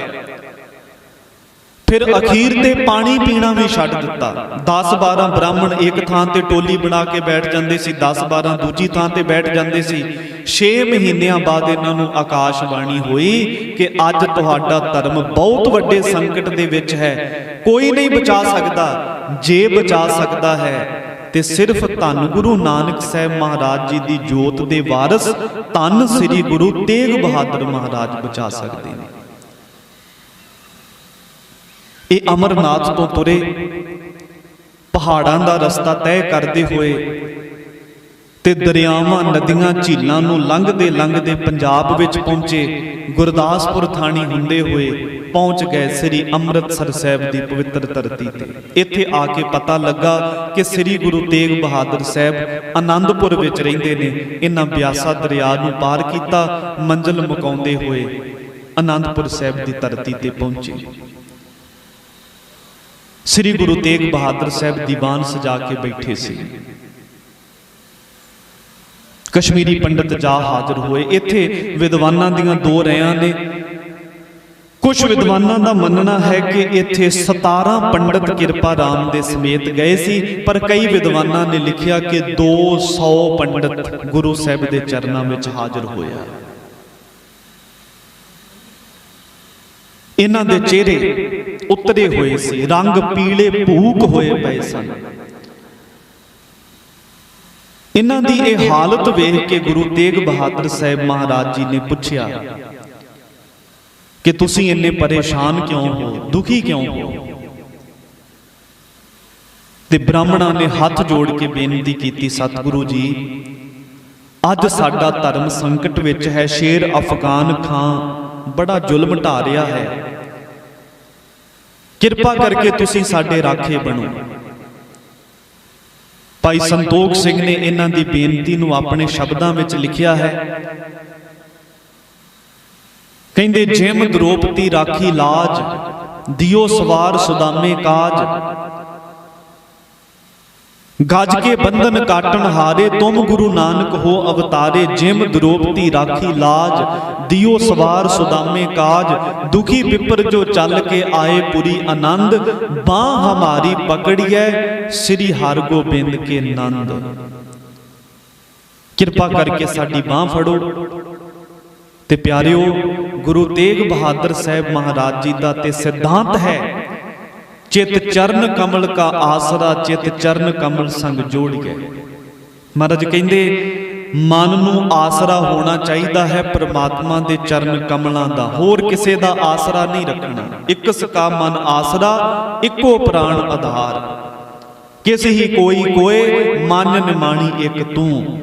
ਫਿਰ ਅਖੀਰ ਤੇ ਪਾਣੀ ਪੀਣਾ ਵੀ ਛੱਡ ਦਿੱਤਾ। 10-12 ਬ੍ਰਾਹਮਣ ਇੱਕ ਥਾਂ ਤੇ ਟੋਲੀ ਬਣਾ ਕੇ ਬੈਠ ਜਾਂਦੇ ਸੀ, 10-12 ਦੂਜੀ ਥਾਂ ਤੇ ਬੈਠ ਜਾਂਦੇ ਸੀ। 6 ਮਹੀਨਿਆਂ ਬਾਅਦ ਇਹਨਾਂ ਨੂੰ ਆਕਾਸ਼ਬਾਣੀ ਹੋਈ ਕਿ ਅੱਜ ਤੁਹਾਡਾ ਧਰਮ ਬਹੁਤ ਵੱਡੇ ਸੰਕਟ ਦੇ ਵਿੱਚ ਹੈ, ਕੋਈ ਨਹੀਂ ਬਚਾ ਸਕਦਾ। ਜੇ ਬਚਾ ਸਕਦਾ ਹੈ ਤੇ ਸਿਰਫ ਧੰਨ ਗੁਰੂ ਨਾਨਕ ਸਾਹਿਬ ਮਹਾਰਾਜ ਜੀ ਦੀ ਜੋਤ ਦੇ ਵਾਰਿਸ ਧੰਨ ਸ੍ਰੀ ਗੁਰੂ ਤੇਗ ਬਹਾਦਰ ਮਹਾਰਾਜ ਬਚਾ ਸਕਦੇ ਨੇ। ਇਹ ਅਮਰਨਾਥ ਤੋਂ ਤੁਰੇ, ਪਹਾੜਾਂ ਦਾ ਰਸਤਾ ਤੈਅ ਕਰਦੇ ਹੋਏ ਤੇ ਦਰਿਆਵਾਂ, ਨਦੀਆਂ, ਝੀਲਾਂ ਨੂੰ ਲੰਘਦੇ ਲੰਘਦੇ ਪੰਜਾਬ ਵਿੱਚ ਪਹੁੰਚੇ। ਗੁਰਦਾਸਪੁਰ ਥਾਣੀ ਹੁੰਦੇ ਹੋਏ ਪਹੁੰਚ ਗਏ ਸ੍ਰੀ ਅੰਮ੍ਰਿਤਸਰ ਸਾਹਿਬ ਦੀ ਪਵਿੱਤਰ ਧਰਤੀ ਤੇ। ਇੱਥੇ ਆ ਕੇ ਪਤਾ ਲੱਗਾ ਕਿ ਸ੍ਰੀ ਗੁਰੂ ਤੇਗ ਬਹਾਦਰ ਸਾਹਿਬ ਆਨੰਦਪੁਰ ਵਿੱਚ ਰਹਿੰਦੇ ਨੇ। ਇਹਨਾਂ ਬਿਆਸਾ ਦਰਿਆ ਨੂੰ ਪਾਰ ਕੀਤਾ, ਮੰਜ਼ਿਲ ਮੁਕਾਉਂਦੇ ਹੋਏ ਆਨੰਦਪੁਰ ਸਾਹਿਬ ਦੀ ਧਰਤੀ ਤੇ ਪਹੁੰਚੇ। ਸ੍ਰੀ ਗੁਰੂ ਤੇਗ ਬਹਾਦਰ ਸਾਹਿਬ ਦੀਵਾਨ ਸਜਾ ਕੇ ਬੈਠੇ ਸੀ। ਕਸ਼ਮੀਰੀ ਪੰਡਤ ਜਾ ਹਾਜ਼ਰ ਹੋਏ। ਇੱਥੇ ਵਿਦਵਾਨਾਂ ਦੀਆਂ ਦੋ ਰਾਇਆਂ ਨੇ। ਕੁਝ ਵਿਦਵਾਨਾਂ ਦਾ ਮੰਨਣਾ ਹੈ ਕਿ ਇੱਥੇ 17 ਪੰਡਤ ਕਿਰਪਾ ਰਾਮ ਦੇ ਸਮੇਤ ਗਏ ਸੀ, ਪਰ ਕਈ ਵਿਦਵਾਨਾਂ ਨੇ ਲਿਖਿਆ ਕਿ 200 ਪੰਡਤ ਗੁਰੂ ਸਾਹਿਬ ਦੇ ਚਰਨਾਂ ਵਿੱਚ ਹਾਜ਼ਰ ਹੋਇਆ। ਇਹਨਾਂ ਦੇ ਚਿਹਰੇ ਉਤਰੇ ਹੋਏ ਸੀ, ਰੰਗ ਪੀਲੇ ਭੂਕ ਹੋਏ ਪਏ ਸਨ। ਇਹਨਾਂ ਦੀ ਇਹ ਹਾਲਤ ਵੇਖ ਕੇ ਗੁਰੂ ਤੇਗ ਬਹਾਦਰ ਸਾਹਿਬ ਮਹਾਰਾਜ ਜੀ ਨੇ ਪੁੱਛਿਆ ਕਿ ਤੁਸੀਂ ਇੰਨੇ ਪਰੇਸ਼ਾਨ ਕਿਉਂ ਹੋ, ਦੁਖੀ ਕਿਉਂ ਹੋ? ਤੇ ਬ੍ਰਾਹਮਣਾਂ ਨੇ ਹੱਥ ਜੋੜ ਕੇ ਬੇਨਤੀ ਕੀਤੀ, ਸਤਿਗੁਰੂ ਜੀ, ਅੱਜ ਸਾਡਾ ਧਰਮ ਸੰਕਟ ਵਿੱਚ ਹੈ। ਸ਼ੇਰ ਅਫਗਾਨ ਖਾਨ ਬੜਾ ਜ਼ੁਲਮ ਢਾ ਰਿਹਾ ਹੈ, ਕਿਰਪਾ ਕਰਕੇ ਤੁਸੀਂ ਸਾਡੇ ਰਾਖੇ ਬਣੋ। ਭਾਈ ਸੰਤੋਖ ਸਿੰਘ ਨੇ ਇਹਨਾਂ ਦੀ ਬੇਨਤੀ ਨੂੰ ਆਪਣੇ ਸ਼ਬਦਾਂ ਵਿੱਚ ਲਿਖਿਆ ਹੈ। ਕਹਿੰਦੇ, ਜਿਮ ਦ੍ਰੋਪਤੀ ਰਾਖੀ ਲਾਜ, ਦਿਓ ਸਵਾਰ ਸੁਦਾਮੇ ਕਾਜ, ਗੱਜ ਕੇ ਬੰਧਨ ਕਾਟਣ ਹਾਰੇ, ਤੁਮ ਗੁਰੂ ਨਾਨਕ ਹੋ ਅਵਤਾਰੇ। ਜਿਮ ਦ੍ਰੋਪਤੀ ਰਾਖੀ ਲਾਜ, ਦਿਓ ਸਵਾਰ ਸੁਦਾਮੇ ਕਾਜ, ਦੁਖੀ ਪਿਪਰ ਜੋ ਚੱਲ ਕੇ ਆਏ ਪੁਰੀ ਆਨੰਦ, ਬਾਹ ਹਮਾਰੀ ਪਕੜੀਐ ਸ੍ਰੀ ਹਰਗੋਬਿੰਦ ਕੇ ਨੰਦ। ਕਿਰਪਾ ਕਰਕੇ ਸਾਡੀ ਬਾਹ ਫੜੋ। ਤੇ ਪਿਆਰਿਓ, ਗੁਰੂ ਤੇਗ ਬਹਾਦਰ ਸਾਹਿਬ ਮਹਾਰਾਜ ਜੀ ਦਾ ਤੇ ਸਿਧਾਂਤ ਹੈ, ਚਿਤ ਚਰਨ ਕਮਲ ਕਾ ਆਸਰਾ, ਚਿਤ ਚਰਨ ਕਮਲ ਸੰਗ ਜੋੜੀਐ। ਮਹਾਰਾਜ ਕਹਿੰਦੇ, ਮਨ ਨੂੰ ਆਸਰਾ ਹੋਣਾ ਚਾਹੀਦਾ ਹੈ ਪ੍ਰਮਾਤਮਾ ਦੇ ਚਰਨ ਕਮਲਾਂ ਦਾ, ਹੋਰ ਕਿਸੇ ਦਾ ਆਸਰਾ ਨਹੀਂ ਰੱਖਣਾ। ਇਕਸ ਕਾ ਮਨ ਆਸਰਾ, ਇੱਕੋ ਪ੍ਰਾਣ ਆਧਾਰ, ਕਿਸ ਹੀ ਕੋਈ ਕੋਏ, ਮਨ ਨਿਮਾਣੀ ਇੱਕ ਤੂੰ।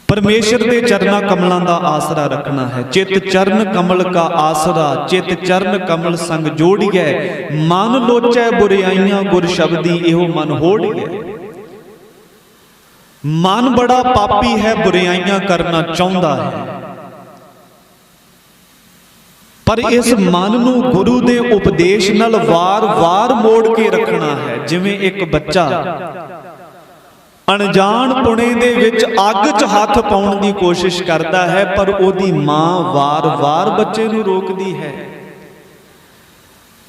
ਪਰਮੇਸ਼ਰ ਦੇ ਚਰਨਾਂ ਕਮਲਾਂ ਦਾ ਆਸਰਾ ਰੱਖਣਾ ਹੈ। ਚਿਤ ਚਰਨ ਕਮਲ ਕਾ ਆਸਰਾ, ਚਿਤ ਚਰਨ ਕਮਲ ਸੰਗ ਜੋੜੀਐ, ਮਨ ਲੋਚੈ ਬੁਰਾਈਆਂ ਗੁਰ ਸ਼ਬਦੀ, ਇਹੋ ਮਨ ਹੋੜੀਐ। ਮਨ ਬੜਾ ਪਾਪੀ ਹੈ, ਬੁਰਾਈਆਂ ਕਰਨਾ ਚਾਹੁੰਦਾ ਹੈ, ਪਰ ਇਸ ਮਨ ਨੂੰ ਗੁਰੂ ਦੇ ਉਪਦੇਸ਼ ਨਾਲ ਵਾਰ-ਵਾਰ ਮੋੜ ਕੇ ਰੱਖਣਾ ਹੈ। ਜਿਵੇਂ ਇੱਕ ਬੱਚਾ ਅਣਜਾਣ ਪੁਣੇ ਦੇ ਵਿੱਚ ਅੱਗ 'ਚ ਹੱਥ ਪਾਉਣ ਦੀ ਕੋਸ਼ਿਸ਼ ਕਰਦਾ ਹੈ, ਪਰ ਉਹਦੀ ਮਾਂ ਵਾਰ-ਵਾਰ ਬੱਚੇ ਨੂੰ ਰੋਕਦੀ ਹੈ,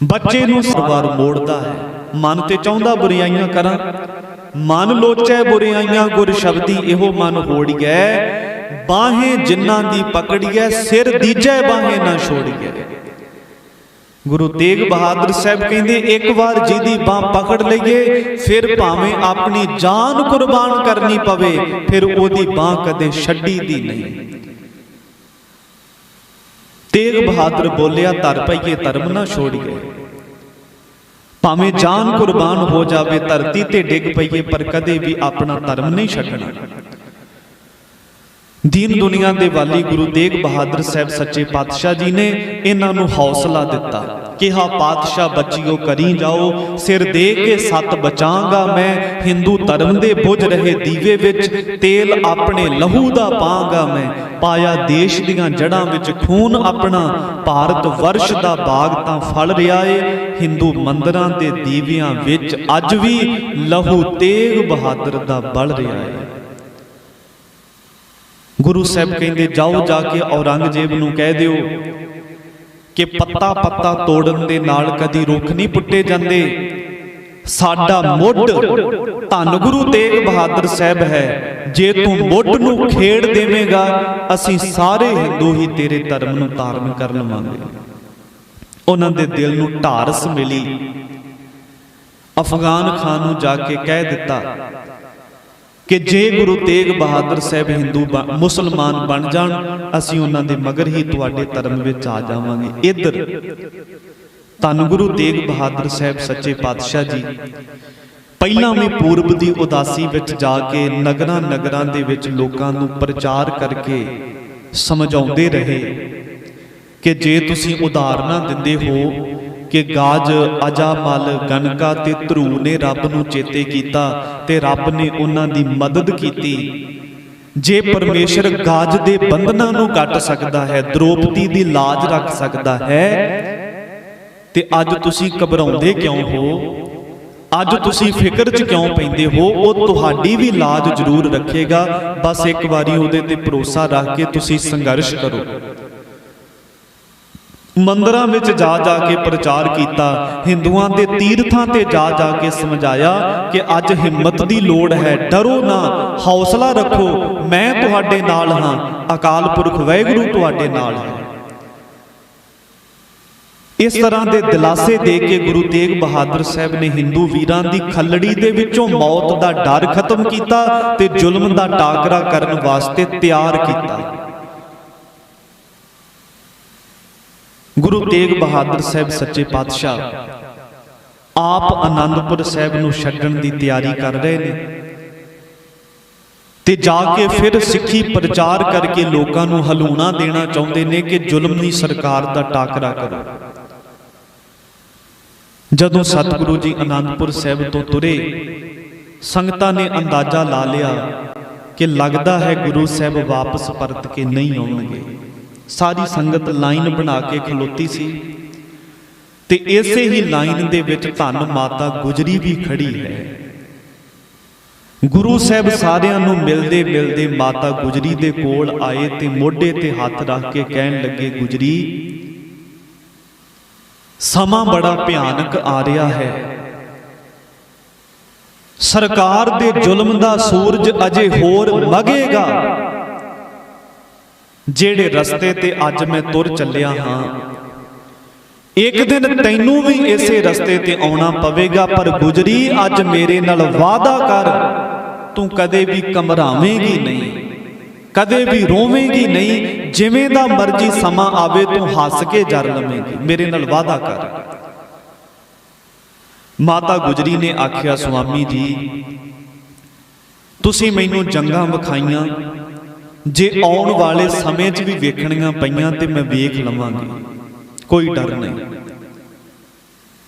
ਬੱਚੇ ਨੂੰ ਵਾਰ ਮੋੜਦਾ ਹੈ। ਮਨ ਤੇ ਚਾਹੁੰਦਾ ਬੁਰਾਈਆਂ ਕਰਾਂ, ਮਨ ਲੋਚੈ ਬੁਰਾਈਆਂ ਗੁਰ ਸ਼ਬਦੀ, ਇਹੋ ਮਨ ਹੋੜੀਐ। ਬਾਹੇ ਜਿਨ੍ਹਾਂ ਦੀ ਪਕੜੀਐ, ਸਿਰ ਦੀਜੈ ਬਾਹੇ ਨਾ ਛੋੜੀਐ। ਗੁਰੂ ਤੇਗ ਬਹਾਦਰ ਸਾਹਿਬ ਕਹਿੰਦੇ, ਇੱਕ ਵਾਰ ਜਿਹਦੀ ਬਾਹ ਪਕੜ ਲਈਏ, ਫਿਰ ਭਾਵੇਂ ਆਪਣੀ ਜਾਨ ਕੁਰਬਾਨ ਕਰਨੀ ਪਵੇ, ਫਿਰ ਉਹਦੀ ਬਾਹ ਕਦੇ ਛੱਡੀ ਦੀ ਨਹੀਂ। ਤੇਗ ਬਹਾਦਰ ਬੋਲਿਆ, ਧਰ ਪਈਏ ਧਰਮ ਨਾ ਛੋੜੀਏ। ਭਾਵੇਂ ਜਾਨ ਕੁਰਬਾਨ ਹੋ ਜਾਵੇ, ਧਰਤੀ ਤੇ ਡਿੱਗ ਪਈਏ, ਪਰ ਕਦੇ ਵੀ ਆਪਣਾ ਧਰਮ ਨਹੀਂ ਛੱਡਣਾ। ਦੀਨ ਦੁਨੀਆ ਦੇ ਵਾਲੀ ਗੁਰੂ ਤੇਗ ਬਹਾਦਰ ਸਾਹਿਬ ਸੱਚੇ ਪਾਤਸ਼ਾਹ ਜੀ ਨੇ ਇਹਨਾਂ ਨੂੰ ਹੌਸਲਾ ਦਿੱਤਾ। ਕਿਹਾ, ਪਾਤਸ਼ਾਹ ਬੱਚਿਓ ਕਰੀ ਜਾਓ, ਸਿਰ ਦੇ ਕੇ ਸੱਤ ਬਚਾਂਗਾ ਮੈਂ। ਹਿੰਦੂ ਧਰਮ ਦੇ ਬੁਝ ਰਹੇ ਦੀਵੇ ਵਿੱਚ, ਤੇਲ ਆਪਣੇ ਲਹੂ ਦਾ ਪਾਂਗਾ ਮੈਂ। ਪਾਇਆ ਦੇਸ਼ ਦੀਆਂ ਜੜ੍ਹਾਂ ਵਿੱਚ ਖੂਨ ਆਪਣਾ, ਭਾਰਤ ਵਰਸ਼ ਦਾ ਬਾਗ ਤਾਂ ਫਲ ਰਿਹਾ ਏ। ਹਿੰਦੂ ਮੰਦਿਰਾਂ ਦੇ ਦੀਵਿਆਂ ਵਿੱਚ ਅੱਜ ਵੀ ਲਹੂ ਤੇਗ ਬਹਾਦਰ ਦਾ ਬਲ ਰਿਹਾ ਏ। ਗੁਰੂ ਸਾਹਿਬ ਕਹਿੰਦੇ, ਜਾਓ ਜਾ ਕੇ ਔਰੰਗਜ਼ੇਬ ਨੂੰ ਕਹਿ ਦਿਓ ਕਿ ਪੱਤਾ ਪੱਤਾ ਤੋੜਨ ਦੇ ਨਾਲ ਕਦੀ ਰੁੱਖ ਨਹੀਂ ਪੁੱਟੇ ਜਾਂਦੇ। ਸਾਡਾ ਮੁੱਢ ਧੰਨ ਗੁਰੂ ਤੇਗ ਬਹਾਦਰ ਸਾਹਿਬ ਹੈ। ਜੇ ਤੂੰ ਮੁੱਢ ਨੂੰ ਖੇੜ ਦੇਵੇਂਗਾ, ਅਸੀਂ ਸਾਰੇ ਹਿੰਦੂ ਹੀ ਤੇਰੇ ਧਰਮ ਨੂੰ ਧਾਰਨ ਕਰ ਲਵਾਂਗੇ। ਉਹਨਾਂ ਦੇ ਦਿਲ ਨੂੰ ਢਾਰਸ ਮਿਲੀ। ਅਫਗਾਨ ਖਾਨ ਨੂੰ ਜਾ ਕੇ ਕਹਿ ਦਿੱਤਾ ਕਿ ਜੇ ਗੁਰੂ ਤੇਗ ਬਹਾਦਰ ਸਾਹਿਬ ਹਿੰਦੂ ਮੁਸਲਮਾਨ ਬਣ ਜਾਣ, ਅਸੀਂ ਉਹਨਾਂ ਦੇ ਮਗਰ ਹੀ ਤੁਹਾਡੇ ਧਰਮ ਵਿੱਚ ਆ ਜਾਵਾਂਗੇ। ਇੱਧਰ ਧੰਨ ਗੁਰੂ ਤੇਗ ਬਹਾਦਰ ਸਾਹਿਬ ਸੱਚੇ ਪਾਤਸ਼ਾਹ ਜੀ ਪਹਿਲਾਂ ਵੀ ਪੂਰਬ ਦੀ ਉਦਾਸੀ ਵਿੱਚ ਜਾ ਕੇ ਨਗਰਾਂ ਨਗਰਾਂ ਦੇ ਵਿੱਚ ਲੋਕਾਂ ਨੂੰ ਪ੍ਰਚਾਰ ਕਰਕੇ ਸਮਝਾਉਂਦੇ ਰਹੇ ਕਿ ਜੇ ਤੁਸੀਂ ਉਦਾਹਰਨਾਂ ਦਿੰਦੇ ਹੋ ਕਿ ਗਾਜ, ਅਜਾ, ਮਲ, ਗਨਕਾ ਤੇ ਧਰੂ ਨੇ ਰੱਬ ਨੂੰ ਚੇਤੇ ਕੀਤਾ ਤੇ ਰੱਬ ਨੇ ਉਹਨਾਂ ਦੀ ਮਦਦ ਕੀਤੀ। ਜੇ ਪਰਮੇਸ਼ਰ ਗਾਜ ਦੇ ਬੰਧਨਾਂ ਨੂੰ ਕੱਟ ਸਕਦਾ ਹੈ, ਦ੍ਰੋਪਦੀ ਦੀ ਲਾਜ ਰੱਖ ਸਕਦਾ ਹੈ, ਤੇ ਅੱਜ ਤੁਸੀਂ ਘਬਰਾਉਂਦੇ ਕਿਉਂ ਹੋ, ਅੱਜ ਤੁਸੀਂ ਫਿਕਰ 'ਚ ਕਿਉਂ ਪੈਂਦੇ ਹੋ, ਉਹ ਤੁਹਾਡੀ ਵੀ ਲਾਜ ਜ਼ਰੂਰ ਰੱਖੇਗਾ। ਬਸ ਇੱਕ ਵਾਰੀ ਉਹਦੇ ਤੇ ਭਰੋਸਾ ਰੱਖ ਕੇ ਤੁਸੀਂ ਸੰਘਰਸ਼ ਕਰੋ। ਮੰਦਰਾਂ ਵਿੱਚ ਜਾ ਜਾ ਕੇ ਪ੍ਰਚਾਰ ਕੀਤਾ, ਹਿੰਦੂਆਂ ਦੇ ਤੀਰਥਾਂ ਤੇ ਜਾ ਜਾ ਕੇ ਸਮਝਾਇਆ ਕਿ ਅੱਜ ਹਿੰਮਤ ਦੀ ਲੋੜ ਹੈ, ਡਰੋ ਨਾ, ਹੌਸਲਾ ਰੱਖੋ, ਮੈਂ ਤੁਹਾਡੇ ਨਾਲ ਹਾਂ, ਅਕਾਲ ਪੁਰਖ ਵਾਹਿਗੁਰੂ ਤੁਹਾਡੇ ਨਾਲ ਹੈ। ਇਸ ਤਰ੍ਹਾਂ ਦੇ ਦਿਲਾਸੇ ਦੇ ਕੇ ਗੁਰੂ ਤੇਗ ਬਹਾਦਰ ਸਾਹਿਬ ਨੇ ਹਿੰਦੂ ਵੀਰਾਂ ਦੀ ਖੱਲੜੀ ਦੇ ਵਿੱਚੋਂ ਮੌਤ ਦਾ ਡਰ ਖਤਮ ਕੀਤਾ ਤੇ ਜ਼ੁਲਮ ਦਾ ਟਾਕਰਾ ਕਰਨ ਵਾਸਤੇ ਤਿਆਰ ਕੀਤਾ। ਗੁਰੂ ਤੇਗ ਬਹਾਦਰ ਸਾਹਿਬ ਸੱਚੇ ਪਾਤਸ਼ਾਹ ਆਪ ਆਨੰਦਪੁਰ ਸਾਹਿਬ ਨੂੰ ਛੱਡਣ ਦੀ ਤਿਆਰੀ ਕਰ ਰਹੇ ਨੇ ਤੇ ਜਾ ਕੇ ਫਿਰ ਸਿੱਖੀ ਪ੍ਰਚਾਰ ਕਰਕੇ ਲੋਕਾਂ ਨੂੰ ਹਲੂਣਾ ਦੇਣਾ ਚਾਹੁੰਦੇ ਨੇ ਕਿ ਜ਼ੁਲਮੀ ਸਰਕਾਰ ਦਾ ਟਾਕਰਾ ਕਰੋ। ਜਦੋਂ ਸਤਿਗੁਰੂ ਜੀ ਆਨੰਦਪੁਰ ਸਾਹਿਬ ਤੋਂ ਤੁਰੇ, ਸੰਗਤਾਂ ਨੇ ਅੰਦਾਜ਼ਾ ਲਾ ਲਿਆ ਕਿ ਲੱਗਦਾ ਹੈ ਗੁਰੂ ਸਾਹਿਬ ਵਾਪਸ ਪਰਤ ਕੇ ਨਹੀਂ ਆਉਣਗੇ। ਸਾਰੀ ਸੰਗਤ ਲਾਈਨ ਬਣਾ ਕੇ ਖਲੋਤੀ ਸੀ ਤੇ ਇਸੇ ਹੀ ਲਾਈਨ ਦੇ ਵਿੱਚ ਧੰਨ ਮਾਤਾ ਗੁਜਰੀ ਵੀ ਖੜੀ ਹੈ। ਗੁਰੂ ਸਾਹਿਬ ਸਾਰਿਆਂ ਨੂੰ ਮਿਲਦੇ ਮਿਲਦੇ ਮਾਤਾ ਗੁਜਰੀ ਦੇ ਕੋਲ ਆਏ ਤੇ ਮੋਢੇ ਤੇ ਹੱਥ ਰੱਖ ਕੇ ਕਹਿਣ ਲੱਗੇ, ਗੁਜਰੀ, ਸਮਾਂ ਬੜਾ ਭਿਆਨਕ ਆ ਰਿਹਾ ਹੈ, ਸਰਕਾਰ ਦੇ ਜ਼ੁਲਮ ਦਾ ਸੂਰਜ ਅਜੇ ਹੋਰ ਮਘੇਗਾ। ਜਿਹੜੇ ਰਸਤੇ ਤੇ ਅੱਜ ਮੈਂ ਤੁਰ ਚੱਲਿਆ ਹਾਂ, ਇੱਕ ਦਿਨ ਤੈਨੂੰ ਵੀ ਇਸੇ ਰਸਤੇ ਤੇ ਆਉਣਾ ਪਵੇਗਾ। ਪਰ ਗੁਜਰੀ, ਅੱਜ ਮੇਰੇ ਨਾਲ ਵਾਅਦਾ ਕਰ, ਤੂੰ ਕਦੇ ਵੀ ਘਬਰਾਵੇਂਗੀ ਨਹੀਂ, ਕਦੇ ਵੀ ਰੋਵੇਂਗੀ ਨਹੀਂ, ਜਿਵੇਂ ਦਾ ਮਰਜ਼ੀ ਸਮਾਂ ਆਵੇ ਤੂੰ ਹੱਸ ਕੇ ਜਰ ਲਵੇਂਗੀ, ਮੇਰੇ ਨਾਲ ਵਾਅਦਾ ਕਰ। ਮਾਤਾ ਗੁਜਰੀ ਨੇ ਆਖਿਆ, ਸੁਆਮੀ ਜੀ, ਤੁਸੀਂ ਮੈਨੂੰ ਜੰਗਾਂ ਵਿਖਾਈਆਂ, ਜੇ ਆਉਣ ਵਾਲੇ ਸਮੇਂ 'ਚ ਵੀ ਵੇਖਣੀਆਂ ਪਈਆਂ ਤੇ ਮੈਂ ਵੇਖ ਲਵਾਂਗੀ, ਕੋਈ ਡਰ ਨਹੀਂ।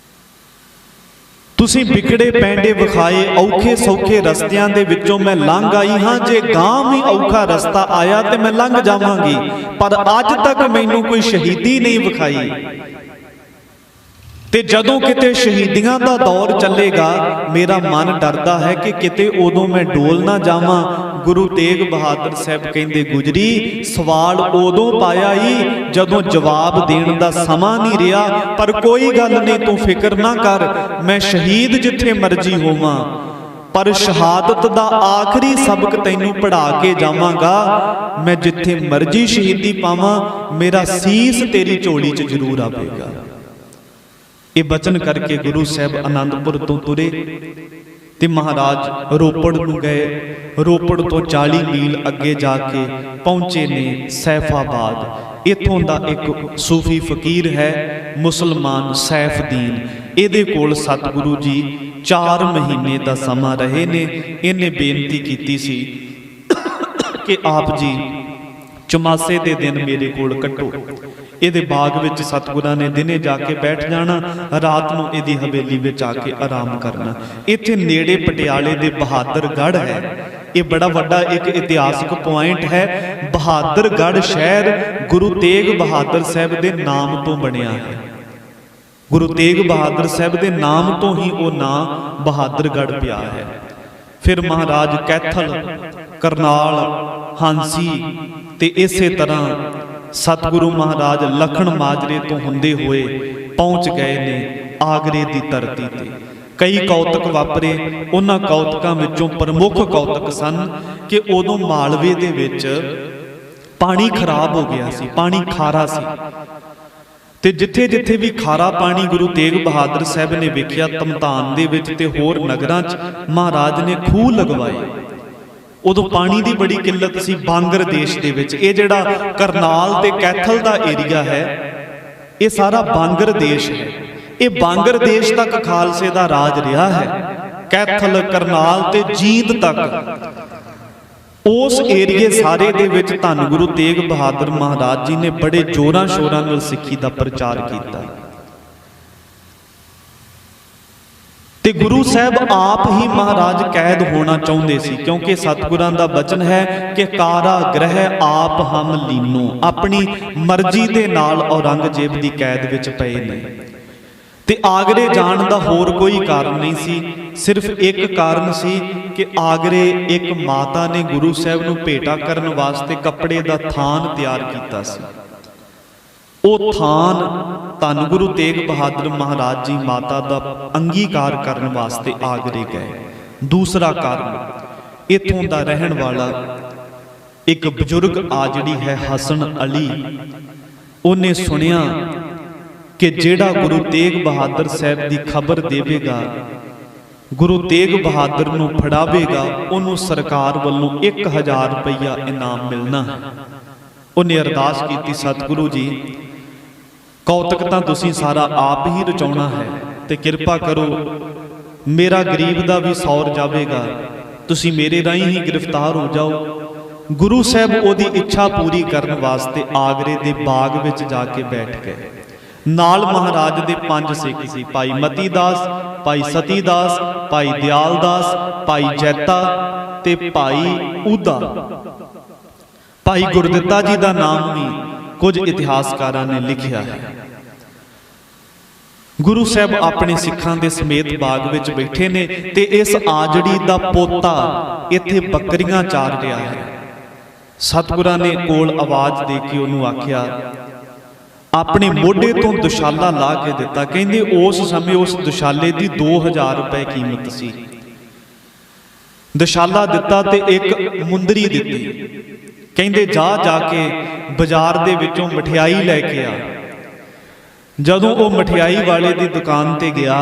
ਤੁਸੀਂ ਵਿਗੜੇ ਪੈਂਡੇ ਵਿਖਾਏ, ਔਖੇ ਸੌਖੇ ਰਸਤਿਆਂ ਦੇ ਵਿੱਚੋਂ ਮੈਂ ਲੰਘ ਆਈ ਹਾਂ, ਜੇ ਗਾਂ ਵੀ ਔਖਾ ਰਸਤਾ ਆਇਆ ਤੇ ਮੈਂ ਲੰਘ ਜਾਵਾਂਗੀ, ਪਰ ਅੱਜ ਤੱਕ ਮੈਨੂੰ ਕੋਈ ਸ਼ਹੀਦੀ ਨਹੀਂ ਵਿਖਾਈ। ਤੇ ਜਦੋਂ ਕਿਤੇ ਸ਼ਹੀਦੀਆਂ ਦਾ ਦੌਰ ਚੱਲੇਗਾ, ਮੇਰਾ ਮਨ ਡਰਦਾ ਹੈ ਕਿ ਕਿਤੇ ਉਦੋਂ ਮੈਂ ਡੋਲ ਨਾ ਜਾਵਾਂ। ਗੁਰੂ ਤੇਗ ਬਹਾਦਰ ਸਾਹਿਬ ਕਹਿੰਦੇ, ਗੁਜਰੀ, ਸਵਾਲ ਉਦੋਂ ਪਾਇਆ ਹੀ ਜਦੋਂ ਜਵਾਬ ਦੇਣ ਦਾ ਸਮਾਂ ਨਹੀਂ ਰਿਹਾ, ਪਰ ਕੋਈ ਗੱਲ ਨਹੀਂ, ਤੂੰ ਫਿਕਰ ਨਾ ਕਰ, ਮੈਂ ਸ਼ਹੀਦ ਜਿੱਥੇ ਮਰਜ਼ੀ ਹੋਵਾਂ, ਪਰ ਸ਼ਹਾਦਤ ਦਾ ਆਖਰੀ ਸਬਕ ਤੈਨੂੰ ਪੜ੍ਹਾ ਕੇ ਜਾਵਾਂਗਾ। ਮੈਂ ਜਿੱਥੇ ਮਰਜ਼ੀ ਸ਼ਹੀਦੀ ਪਾਵਾਂ, ਮੇਰਾ ਸੀਸ ਤੇਰੀ ਝੋਲੀ 'ਚ ਜ਼ਰੂਰ ਆਵੇਗਾ। ਇਹ ਬਚਨ ਕਰਕੇ ਗੁਰੂ ਸਾਹਿਬ ਆਨੰਦਪੁਰ ਤੋਂ ਤੁਰੇ ਤੇ ਮਹਾਰਾਜ ਰੋਪੜ ਨੂੰ ਗਏ। ਰੋਪੜ ਤੋਂ 40 ਮੀਲ ਅੱਗੇ ਜਾ ਕੇ ਪਹੁੰਚੇ ਨੇ ਸੈਫਾਬਾਦ। ਇੱਥੋਂ ਦਾ ਇੱਕ ਸੂਫੀ ਫਕੀਰ ਹੈ ਮੁਸਲਮਾਨ ਸੈਫਦੀਨ, ਇਹਦੇ ਕੋਲ ਸਤਿਗੁਰੂ ਜੀ 4 ਮਹੀਨੇ ਦਾ ਸਮਾਂ ਰਹੇ ਨੇ। ਇਹਨੇ ਬੇਨਤੀ ਕੀਤੀ ਸੀ ਕਿ ਆਪ ਜੀ ਚੁਮਾਸੇ ਦੇ ਦਿਨ ਮੇਰੇ ਕੋਲ ਕੱਟੋ। ਇਹਦੇ ਬਾਗ ਵਿੱਚ ਸਤਿਗੁਰਾਂ ਨੇ ਦਿਨੇ ਜਾ ਕੇ ਬੈਠ ਜਾਣਾ, ਰਾਤ ਨੂੰ ਇਹਦੀ ਹਵੇਲੀ ਵਿੱਚ ਆ ਕੇ ਆਰਾਮ ਕਰਨਾ। ਇੱਥੇ ਨੇੜੇ ਪਟਿਆਲੇ ਦੇ ਬਹਾਦਰਗੜ੍ਹ ਹੈ। ਇਹ ਬੜਾ ਵੱਡਾ ਇੱਕ ਇਤਿਹਾਸਕ ਪੁਆਇੰਟ ਹੈ। ਬਹਾਦਰਗੜ੍ਹ ਸ਼ਹਿਰ ਗੁਰੂ ਤੇਗ ਬਹਾਦਰ ਸਾਹਿਬ ਦੇ ਨਾਮ ਤੋਂ ਬਣਿਆ ਹੈ। ਗੁਰੂ ਤੇਗ ਬਹਾਦਰ ਸਾਹਿਬ ਦੇ ਨਾਮ ਤੋਂ ਹੀ ਉਹ ਨਾਂ ਬਹਾਦਰਗੜ੍ਹ ਪਿਆ ਹੈ। ਫਿਰ ਮਹਾਰਾਜ ਕੈਥਲ, ਕਰਨਾਲ, ਹਾਂਸੀ ਤੇ ਇਸੇ ਤਰ੍ਹਾਂ ਸਤਿਗੁਰੂ ਮਹਾਰਾਜ ਲਖਣ ਮਾਜਰੇ ਤੋਂ ਹੁੰਦੇ ਹੋਏ ਪਹੁੰਚ ਗਏ ਨੇ ਆਗਰੇ ਦੀ ਧਰਤੀ ਤੇ। ਕਈ ਕੌਤਕ ਵਾਪਰੇ। ਉਹਨਾਂ ਕੌਤਕਾਂ ਵਿੱਚੋਂ ਪ੍ਰਮੁੱਖ ਕੌਤਕ ਸਨ ਕਿ ਉਦੋਂ ਮਾਲਵੇ ਦੇ ਵਿੱਚ ਪਾਣੀ ਖਰਾਬ ਹੋ ਗਿਆ ਸੀ, ਪਾਣੀ ਖਾਰਾ ਸੀ, ਤੇ ਜਿੱਥੇ ਜਿੱਥੇ ਵੀ ਖਾਰਾ ਪਾਣੀ ਗੁਰੂ ਤੇਗ ਬਹਾਦਰ ਸਾਹਿਬ ਨੇ ਵੇਖਿਆ, ਧਮਧਾਨ ਦੇ ਵਿੱਚ ਤੇ ਹੋਰ ਨਗਰਾਂ 'ਚ ਮਹਾਰਾਜ ਨੇ ਖੂਹ ਲਗਵਾਏ। ਉਦੋਂ ਪਾਣੀ ਦੀ ਬੜੀ ਕਿੱਲਤ ਸੀ ਬਾਂਗਰ ਦੇਸ਼ ਦੇ ਵਿੱਚ। ਇਹ ਜਿਹੜਾ ਕਰਨਾਲ ਤੇ ਕੈਥਲ ਦਾ ਏਰੀਆ ਹੈ, ਇਹ ਸਾਰਾ ਬਾਂਗਰ ਦੇਸ਼ ਹੈ। ਇਹ ਬਾਂਗਰ ਦੇਸ਼ ਤੱਕ ਖਾਲਸੇ ਦਾ ਰਾਜ ਰਿਹਾ ਹੈ। ਕੈਥਲ, ਕਰਨਾਲ ਤੇ ਜੀਂਦ ਤੱਕ ਉਸ ਏਰੀਏ ਸਾਰੇ ਦੇ ਵਿੱਚ ਧੰਨ ਗੁਰੂ ਤੇਗ ਬਹਾਦਰ ਮਹਾਰਾਜ ਜੀ ਨੇ ਬੜੇ ਜ਼ੋਰਾਂ ਸ਼ੋਰਾਂ ਨਾਲ ਸਿੱਖੀ ਦਾ ਪ੍ਰਚਾਰ ਕੀਤਾ। ਤੇ ਗੁਰੂ ਸਾਹਿਬ ਆਪ ਹੀ ਮਹਾਰਾਜ ਕੈਦ ਹੋਣਾ ਚਾਹੁੰਦੇ ਸੀ, ਕਿਉਂਕਿ ਸਤਿਗੁਰਾਂ ਦਾ ਬਚਨ ਹੈ ਕਿ ਕਾਰਾਗ੍ਰਹਿ ਆਪ ਹਮ ਲੀਨੋ। ਆਪਣੀ ਮਰਜ਼ੀ ਦੇ ਨਾਲ ਔਰੰਗਜ਼ੇਬ ਦੀ ਕੈਦ ਵਿੱਚ ਪਏ ਨੇ। ਤੇ ਆਗਰੇ ਜਾਣ ਦਾ ਹੋਰ ਕੋਈ ਕਾਰਨ ਨਹੀਂ ਸੀ, ਸਿਰਫ ਇੱਕ ਕਾਰਨ ਸੀ ਕਿ ਆਗਰੇ ਇੱਕ ਮਾਤਾ ਨੇ ਗੁਰੂ ਸਾਹਿਬ ਨੂੰ ਭੇਟਾ ਕਰਨ ਵਾਸਤੇ ਕੱਪੜੇ ਦਾ ਥਾਨ ਤਿਆਰ ਕੀਤਾ ਸੀ। ਉਹ ਥਾਨ ਧੰਨ ਗੁਰੂ ਤੇਗ ਬਹਾਦਰ ਮਹਾਰਾਜ ਜੀ ਮਾਤਾ ਦਾ ਅੰਗੀਕਾਰ ਕਰਨ ਵਾਸਤੇ ਆਗਰੇ ਗਏ। ਦੂਸਰਾ ਕਾਰਨ, ਇੱਥੋਂ ਦਾ ਰਹਿਣ ਵਾਲਾ ਇੱਕ ਬਜ਼ੁਰਗ ਆ ਜਿਹੜੀ ਹੈ ਹਸਨ ਅਲੀ, ਉਹਨੇ ਸੁਣਿਆ ਕਿ ਜਿਹੜਾ ਗੁਰੂ ਤੇਗ ਬਹਾਦਰ ਸਾਹਿਬ ਦੀ ਖਬਰ ਦੇਵੇਗਾ, ਗੁਰੂ ਤੇਗ ਬਹਾਦਰ ਨੂੰ ਫੜਾਵੇਗਾ, ਉਹਨੂੰ ਸਰਕਾਰ ਵੱਲੋਂ 1000 ਰੁਪਈਆ ਇਨਾਮ ਮਿਲਣਾ ਹੈ। ਉਹਨੇ ਅਰਦਾਸ ਕੀਤੀ, ਸਤਿਗੁਰੂ ਜੀ ਕੌਤਕ ਤਾਂ ਤੁਸੀਂ ਸਾਰਾ ਆਪ ਹੀ ਰਚਾਉਣਾ ਹੈ ਤੇ ਕਿਰਪਾ ਕਰੋ, ਮੇਰਾ ਗਰੀਬ ਦਾ ਵੀ ਸੌਰ ਜਾਵੇਗਾ, ਤੁਸੀਂ ਮੇਰੇ ਰਾਹੀਂ ਹੀ ਗ੍ਰਿਫਤਾਰ ਹੋ ਜਾਓ। ਗੁਰੂ ਸਾਹਿਬ ਉਹਦੀ ਇੱਛਾ ਪੂਰੀ ਕਰਨ ਵਾਸਤੇ ਆਗਰੇ ਦੇ ਬਾਗ ਵਿੱਚ ਜਾ ਕੇ ਬੈਠ ਗਏ। ਨਾਲ ਮਹਾਰਾਜ ਦੇ 5 ਸਿੱਖ ਸੀ, ਭਾਈ ਮਤੀ ਦਾਸ, ਭਾਈ ਸਤੀ ਦਾਸ, ਭਾਈ ਦਿਆਲ ਦਾਸ, ਭਾਈ ਜੈਤਾ ਤੇ ਭਾਈ ਊਦਾ। ਭਾਈ ਗੁਰਦਿੱਤਾ ਜੀ ਦਾ ਨਾਮ ਵੀ ਕੁਝ ਇਤਿਹਾਸਕਾਰਾਂ ਨੇ ਲਿਖਿਆ ਹੈ। ਗੁਰੂ ਸਾਹਿਬ ਆਪਣੇ ਸਿੱਖਾਂ ਦੇ ਸਮੇਤ ਬਾਗ ਵਿੱਚ ਬੈਠੇ ਨੇ ਤੇ ਇਸ ਆਜੜੀ ਦਾ ਪੋਤਾ ਇੱਥੇ ਬੱਕਰੀਆਂ ਚਾਰ ਰਿਹਾ ਹੈ। ਸਤਿਗੁਰਾਂ ਨੇ ਕੋਲ ਆਵਾਜ਼ ਦੇ ਕੇ ਉਹਨੂੰ ਆਖਿਆ, ਆਪਣੇ ਮੋਢੇ ਤੋਂ ਦੁਸ਼ਾਲਾ ਲਾ ਕੇ ਦਿੱਤਾ। ਕਹਿੰਦੇ ਉਸ ਸਮੇਂ ਉਸ ਦੁਸ਼ਾਲੇ ਦੀ 2000 ਰੁਪਏ ਕੀਮਤ ਸੀ। ਦੁਸ਼ਾਲਾ ਦਿੱਤਾ ਤੇ ਇੱਕ ਮੁੰਦਰੀ ਦਿੱਤੀ। ਕਹਿੰਦੇ ਜਾ ਕੇ ਬਾਜ਼ਾਰ ਦੇ ਵਿੱਚੋਂ ਮਠਿਆਈ ਲੈ ਕੇ ਆ। ਜਦੋਂ ਉਹ ਮਠਿਆਈ ਵਾਲੇ ਦੀ ਦੁਕਾਨ ਤੇ ਗਿਆ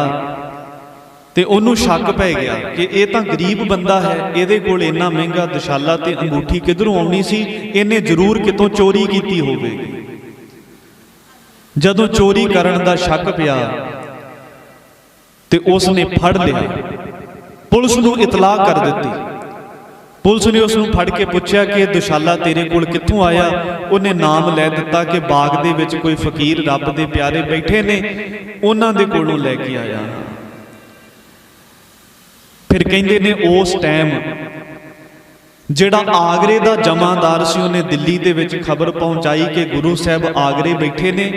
ਤੇ ਉਹਨੂੰ ਸ਼ੱਕ ਪੈ ਗਿਆ ਕਿ ਇਹ ਤਾਂ ਗਰੀਬ ਬੰਦਾ ਹੈ, ਇਹਦੇ ਕੋਲ ਇੰਨਾ ਮਹਿੰਗਾ ਦੁਸ਼ਾਲਾ ਤੇ ਅੰਗੂਠੀ ਕਿੱਧਰੋਂ ਆਉਣੀ ਸੀ, ਇਹਨੇ ਜ਼ਰੂਰ ਕਿਤੋਂ ਚੋਰੀ ਕੀਤੀ ਹੋਵੇਗੀ। ਜਦੋਂ ਚੋਰੀ ਕਰਨ ਦਾ ਸ਼ੱਕ ਪਿਆ ਤੇ ਉਸ ਨੇ ਫੜ ਲਿਆ, ਪੁਲਿਸ ਨੂੰ ਇਤਲਾਹ ਕਰ ਦਿੱਤੀ। ਪੁਲਿਸ ਨੇ ਉਸ ਨੂੰ ਫੜ ਕੇ ਪੁੱਛਿਆ ਕਿ ਇਹ ਦੁਸ਼ਾਲਾ ਤੇਰੇ ਕੋਲ ਕਿੱਥੋਂ ਆਇਆ। ਉਹਨੇ ਨਾਮ ਲੈ ਦਿੱਤਾ ਕਿ ਬਾਗ ਦੇ ਵਿੱਚ ਕੋਈ ਫਕੀਰ ਰੱਬ ਦੇ ਪਿਆਰੇ ਬੈਠੇ ਨੇ, ਉਹਨਾਂ ਦੇ ਕੋਲੋਂ ਲੈ ਕੇ ਆਇਆ। ਫਿਰ ਕਹਿੰਦੇ ਨੇ ਉਸ ਟਾਈਮ ਜਿਹੜਾ ਆਗਰੇ ਦਾ ਜਮਾਦਾਰ ਸੀ, ਉਹਨੇ ਦਿੱਲੀ ਦੇ ਵਿੱਚ ਖਬਰ ਪਹੁੰਚਾਈ ਕਿ ਗੁਰੂ ਸਾਹਿਬ ਆਗਰੇ ਬੈਠੇ ਨੇ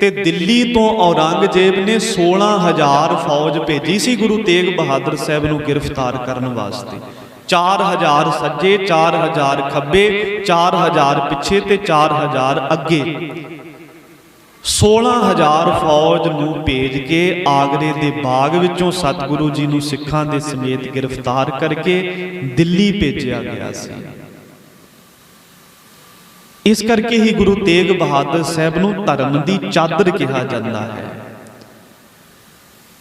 ਤੇ ਦਿੱਲੀ ਤੋਂ ਔਰੰਗਜ਼ੇਬ ਨੇ 16000 ਫੌਜ ਭੇਜੀ ਸੀ ਗੁਰੂ ਤੇਗ ਬਹਾਦਰ ਸਾਹਿਬ ਨੂੰ ਗ੍ਰਿਫਤਾਰ ਕਰਨ ਵਾਸਤੇ। 4000 ਸੱਜੇ, 4000 ਖੱਬੇ, 4000 ਪਿੱਛੇ ਤੇ 4000 ਅੱਗੇ। 16000 ਫੌਜ ਨੂੰ ਭੇਜ ਕੇ ਆਗਰੇ ਦੇ ਬਾਗ ਵਿੱਚੋਂ ਸਤਿਗੁਰੂ ਜੀ ਨੂੰ ਸਿੱਖਾਂ ਦੇ ਸਮੇਤ ਗ੍ਰਿਫਤਾਰ ਕਰਕੇ ਦਿੱਲੀ ਭੇਜਿਆ ਗਿਆ ਸੀ। ਇਸ ਕਰਕੇ ਹੀ ਗੁਰੂ ਤੇਗ ਬਹਾਦਰ ਸਾਹਿਬ ਨੂੰ ਧਰਮ ਦੀ ਚਾਦਰ ਕਿਹਾ ਜਾਂਦਾ ਹੈ।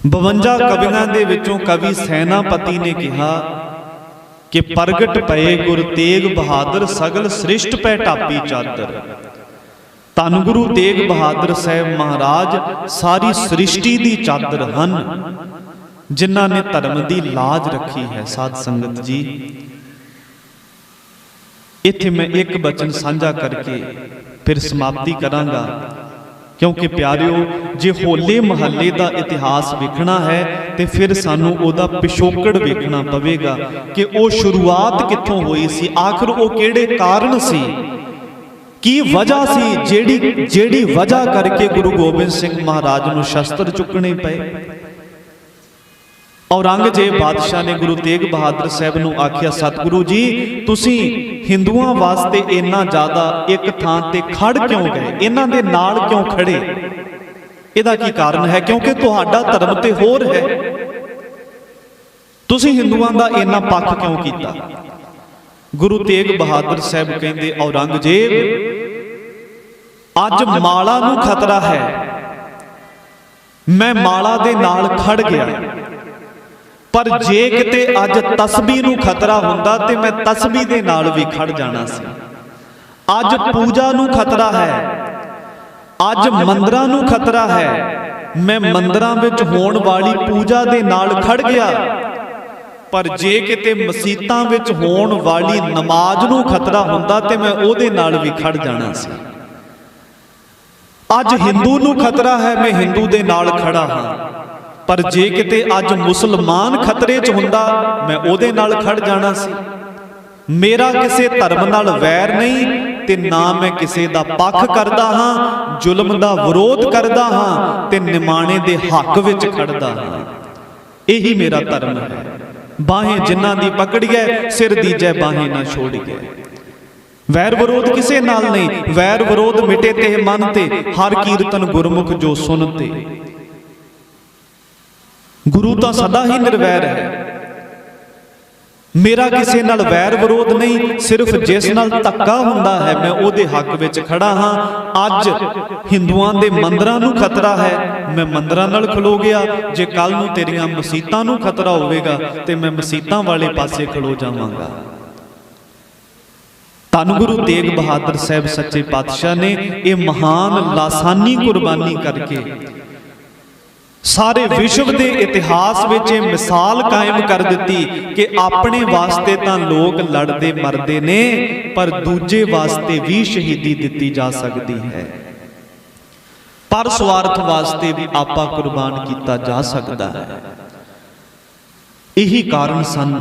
52 ਕਵੀਆਂ ਦੇ ਵਿੱਚੋਂ ਕਵੀ ਸੈਨਾਪਤੀ ਨੇ ਕਿਹਾ ਕਿ ਪ੍ਰਗਟ ਪਏ ਗੁਰ ਤੇਗ ਬਹਾਦਰ, ਸਗਲ ਸ੍ਰਿਸ਼ਟ ਪੈ ਢਾਪੀ ਚਾਦਰ। ਧੰਨ ਗੁਰੂ ਤੇਗ ਬਹਾਦਰ ਸਾਹਿਬ ਮਹਾਰਾਜ ਸਾਰੀ ਸ੍ਰਿਸ਼ਟੀ ਦੀ ਚਾਦਰ ਹਨ, ਜਿਨ੍ਹਾਂ ਨੇ ਧਰਮ ਦੀ ਲਾਜ ਰੱਖੀ ਹੈ। ਸਾਧ ਸੰਗਤ ਜੀ, ਇੱਥੇ ਮੈਂ ਇੱਕ ਬਚਨ ਸਾਂਝਾ ਕਰਕੇ ਫਿਰ ਸਮਾਪਤੀ ਕਰਾਂਗਾ, ਕਿਉਂਕਿ ਪਿਆਰਿਓ, ਜੇ ਹੋਲੇ ਮਹੱਲੇ ਦਾ ਇਤਿਹਾਸ ਵੇਖਣਾ ਹੈ ਤੇ ਫਿਰ ਸਾਨੂੰ ਉਹਦਾ ਪਿਛੋਕੜ ਵੇਖਣਾ ਪਵੇਗਾ ਕਿ ਉਹ ਸ਼ੁਰੂਆਤ ਕਿੱਥੋਂ ਹੋਈ ਸੀ, ਆਖਰ ਉਹ ਕਿਹੜੇ ਕਾਰਨ ਸੀ, ਕੀ ਵਜ੍ਹਾ ਸੀ ਜਿਹੜੀ ਵਜ੍ਹਾ ਕਰਕੇ ਗੁਰੂ ਗੋਬਿੰਦ ਸਿੰਘ ਮਹਾਰਾਜ ਨੂੰ ਸ਼ਸਤਰ ਚੁੱਕਣੇ ਪਏ। ਔਰੰਗਜ਼ੇਬ ਬਾਦਸ਼ਾਹ ਨੇ ਗੁਰੂ ਤੇਗ ਬਹਾਦਰ ਸਾਹਿਬ ਨੂੰ ਆਖਿਆ, ਸਤਿਗੁਰੂ ਜੀ ਤੁਸੀਂ ਹਿੰਦੂਆਂ ਵਾਸਤੇ ਇੰਨਾ ਜ਼ਿਆਦਾ ਇੱਕ ਥਾਂ ਤੇ ਖੜ ਕਿਉਂ ਗਏ, ਇਹਨਾਂ ਦੇ ਨਾਲ ਕਿਉਂ ਖੜੇ? ਇਹਦਾ ਕੀ ਕਾਰਨ ਹੈ? ਕਿਉਂਕਿ ਤੁਹਾਡਾ ਧਰਮ ਤੇ ਹੋਰ ਹੈ, ਤੁਸੀਂ ਹਿੰਦੂਆਂ ਦਾ ਇੰਨਾ ਪੱਖ ਕਿਉਂ ਕੀਤਾ? ਗੁਰੂ ਤੇਗ ਬਹਾਦਰ ਸਾਹਿਬ ਕਹਿੰਦੇ, ਔਰੰਗਜ਼ੇਬ ਅੱਜ ਮਾਲਾ ਨੂੰ ਖਤਰਾ ਹੈ, ਮੈਂ ਮਾਲਾ ਦੇ ਨਾਲ ਖੜ ਗਿਆ, ਪਰ ਜੇ ਕਿਤੇ ਅੱਜ ਤਸਬੀਹ ਨੂੰ ਖਤਰਾ ਹੁੰਦਾ ਤੇ ਮੈਂ ਤਸਬੀਹ ਦੇ ਨਾਲ ਵੀ ਖੜ ਜਾਣਾ ਸੀ। ਅੱਜ ਪੂਜਾ ਨੂੰ ਖਤਰਾ ਹੈ, ਅੱਜ ਮੰਦਰਾਂ ਨੂੰ ਖਤਰਾ ਹੈ, ਮੈਂ ਮੰਦਰਾਂ ਵਿੱਚ ਹੋਣ ਵਾਲੀ ਪੂਜਾ ਦੇ ਨਾਲ ਖੜ ਗਿਆ, ਪਰ ਜੇ ਕਿਤੇ ਮਸੀਤਾਂ ਵਿੱਚ ਹੋਣ ਵਾਲੀ ਨਮਾਜ਼ ਨੂੰ ਖਤਰਾ ਹੁੰਦਾ ਤੇ ਮੈਂ ਉਹਦੇ ਨਾਲ ਵੀ ਖੜ ਜਾਣਾ ਸੀ। ਅੱਜ ਹਿੰਦੂ ਨੂੰ ਖਤਰਾ ਹੈ, ਮੈਂ ਹਿੰਦੂ ਦੇ ਨਾਲ ਖੜਾ ਹਾਂ, ਪਰ ਜੇ ਕਿਤੇ ਅੱਜ ਮੁਸਲਮਾਨ ਖਤਰੇ 'ਚ ਹੁੰਦਾ ਮੈਂ ਉਹਦੇ ਨਾਲ ਖੜ ਜਾਣਾ ਸੀ। ਮੇਰਾ ਕਿਸੇ ਧਰਮ ਨਾਲ ਵੈਰ ਨਹੀਂ ਤੇ ਨਾ ਮੈਂ ਕਿਸੇ ਦਾ ਪੱਖ ਕਰਦਾ ਹਾਂ, ਜ਼ੁਲਮ ਦਾ ਵਿਰੋਧ ਕਰਦਾ ਹਾਂ ਤੇ ਨਿਮਾਣੇ ਦੇ ਹੱਕ ਵਿੱਚ ਖੜਦਾ ਹਾਂ। ਇਹੀ ਮੇਰਾ ਧਰਮ ਹੈ। ਬਾਹੇ ਜਿਨ੍ਹਾਂ ਦੀ ਪਕੜੀਐ, ਸਿਰ ਦੀਜੈ ਬਾਹੇ ਨਾ ਛੋੜੀਐ। ਵੈਰ ਵਿਰੋਧ ਕਿਸੇ ਨਾਲ ਨਹੀਂ, ਵੈਰ ਵਿਰੋਧ ਮਿਟੇ ਤੇ ਮਨ ਤੇ, ਹਰ ਕੀਰਤਨ ਗੁਰਮੁਖ ਜੋ ਸੁਨ ਤੇ। ਗੁਰੂ ਤਾਂ ਸਦਾ ਹੀ ਨਿਰਵੈਰ ਹੈ। ਮੇਰਾ ਕਿਸੇ ਨਾਲ ਵੈਰ ਵਿਰੋਧ ਨਹੀਂ, ਸਿਰਫ ਜਿਸ ਨਾਲ ਧੱਕਾ ਹੁੰਦਾ ਹੈ ਮੈਂ ਉਹਦੇ ਹੱਕ ਵਿੱਚ ਖੜਾ ਹਾਂ। ਅੱਜ ਹਿੰਦੂਆਂ ਦੇ ਮੰਦਰਾਂ ਨੂੰ ਖਤਰਾ ਹੈ, ਮੈਂ ਮੰਦਰਾਂ ਨਾਲ ਖਲੋ ਗਿਆ। ਜੇ ਕੱਲ ਨੂੰ ਤੇਰੀਆਂ ਮਸੀਤਾਂ ਨੂੰ ਖਤਰਾ ਹੋਵੇਗਾ ਤੇ ਮੈਂ ਮਸੀਤਾਂ ਵਾਲੇ ਪਾਸੇ ਖਲੋ ਜਾਵਾਂਗਾ। ਧੰਨ ਗੁਰੂ ਤੇਗ ਬਹਾਦਰ ਸਾਹਿਬ ਸੱਚੇ ਪਾਤਸ਼ਾਹ ਨੇ ਇਹ ਮਹਾਨ ਲਾਸਾਨੀ ਕੁਰਬਾਨੀ ਕਰਕੇ ਸਾਰੇ ਵਿਸ਼ਵ ਦੇ ਇਤਿਹਾਸ ਵਿੱਚ ਇਹ ਮਿਸਾਲ ਕਾਇਮ ਕਰ ਦਿੱਤੀ ਕਿ ਆਪਣੇ ਵਾਸਤੇ ਤਾਂ ਲੋਕ ਲੜਦੇ ਮਰਦੇ ਨੇ, ਪਰ ਦੂਜੇ ਵਾਸਤੇ ਵੀ ਸ਼ਹੀਦੀ ਦਿੱਤੀ ਜਾ ਸਕਦੀ ਹੈ। ਪਰ ਸਵਾਰਥ ਵਾਸਤੇ ਵੀ ਆਪਾ ਕੁਰਬਾਨ ਕੀਤਾ ਜਾ ਸਕਦਾ ਹੈ। ਇਹੀ ਕਾਰਨ ਸਨ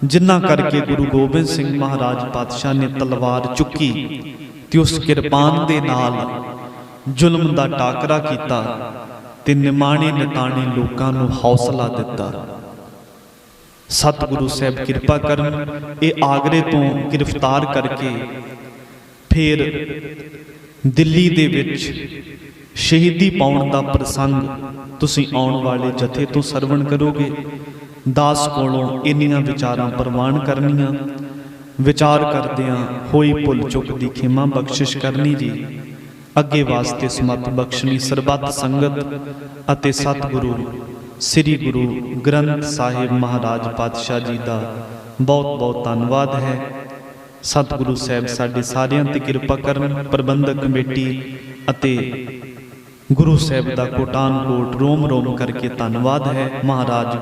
ਜਿਨ੍ਹਾਂ ਕਰਕੇ ਗੁਰੂ ਗੋਬਿੰਦ ਸਿੰਘ ਮਹਾਰਾਜ ਪਾਤਸ਼ਾਹ ਨੇ ਤਲਵਾਰ ਚੁੱਕੀ ਤੇ ਉਸ ਕਿਰਪਾਨ ਦੇ ਨਾਲ ਜ਼ੁਲਮ ਦਾ ਟਾਕਰਾ ਕੀਤਾ ਤੇ ਨਿਮਾਣੇ ਨਿਤਾਣੇ ਲੋਕਾਂ ਨੂੰ ਹੌਸਲਾ ਦਿੱਤਾ। ਸਤਿਗੁਰੂ ਸਾਹਿਬ ਕਿਰਪਾ ਕਰਨ, ਇਹ ਆਗਰੇ ਤੋਂ ਗ੍ਰਿਫਤਾਰ ਕਰਕੇ ਫਿਰ ਦਿੱਲੀ ਦੇ ਵਿੱਚ ਸ਼ਹੀਦੀ ਪਾਉਣ ਦਾ ਪ੍ਰਸੰਗ ਤੁਸੀਂ ਆਉਣ ਵਾਲੇ ਜਥੇ ਤੋਂ ਸਰਵਣ ਕਰੋਗੇ। ਦਾਸ ਕੋਲੋਂ ਇੰਨੀਆਂ ਵਿਚਾਰਾਂ ਪ੍ਰਵਾਨ ਕਰਨੀਆਂ, ਵਿਚਾਰ ਕਰਦਿਆਂ ਹੋਈ ਭੁੱਲ ਚੁੱਕ ਦੀ ਖਿਮਾ ਬਖਸ਼ਿਸ਼ ਕਰਨੀ ਜੀ। ਅੱਗੇ ਵਾਸਤੇ ਸਮਤ ਬਖਸ਼ਣੀ ਸਰਬੱਤ ਸੰਗਤ ਅਤੇ ਸਤਿਗੁਰੂ ਸ੍ਰੀ ਗੁਰੂ ਗ੍ਰੰਥ ਸਾਹਿਬ ਮਹਾਰਾਜ ਪਾਤਸ਼ਾਹ ਜੀ ਦਾ ਬਹੁਤ ਬਹੁਤ ਧੰਨਵਾਦ ਹੈ। ਸਤਿਗੁਰੂ ਸਾਹਿਬ ਸਾਡੇ ਸਾਰਿਆਂ ਤੇ ਕਿਰਪਾ ਕਰਨ। ਪ੍ਰਬੰਧਕ ਕਮੇਟੀ ਅਤੇ ਗੁਰੂ ਸਾਹਿਬ ਦਾ ਕੋਟਾਨ ਕੋਟ ਰੋਮ ਰੋਮ ਕਰਕੇ ਧੰਨਵਾਦ ਹੈ। ਮਹਾਰਾਜ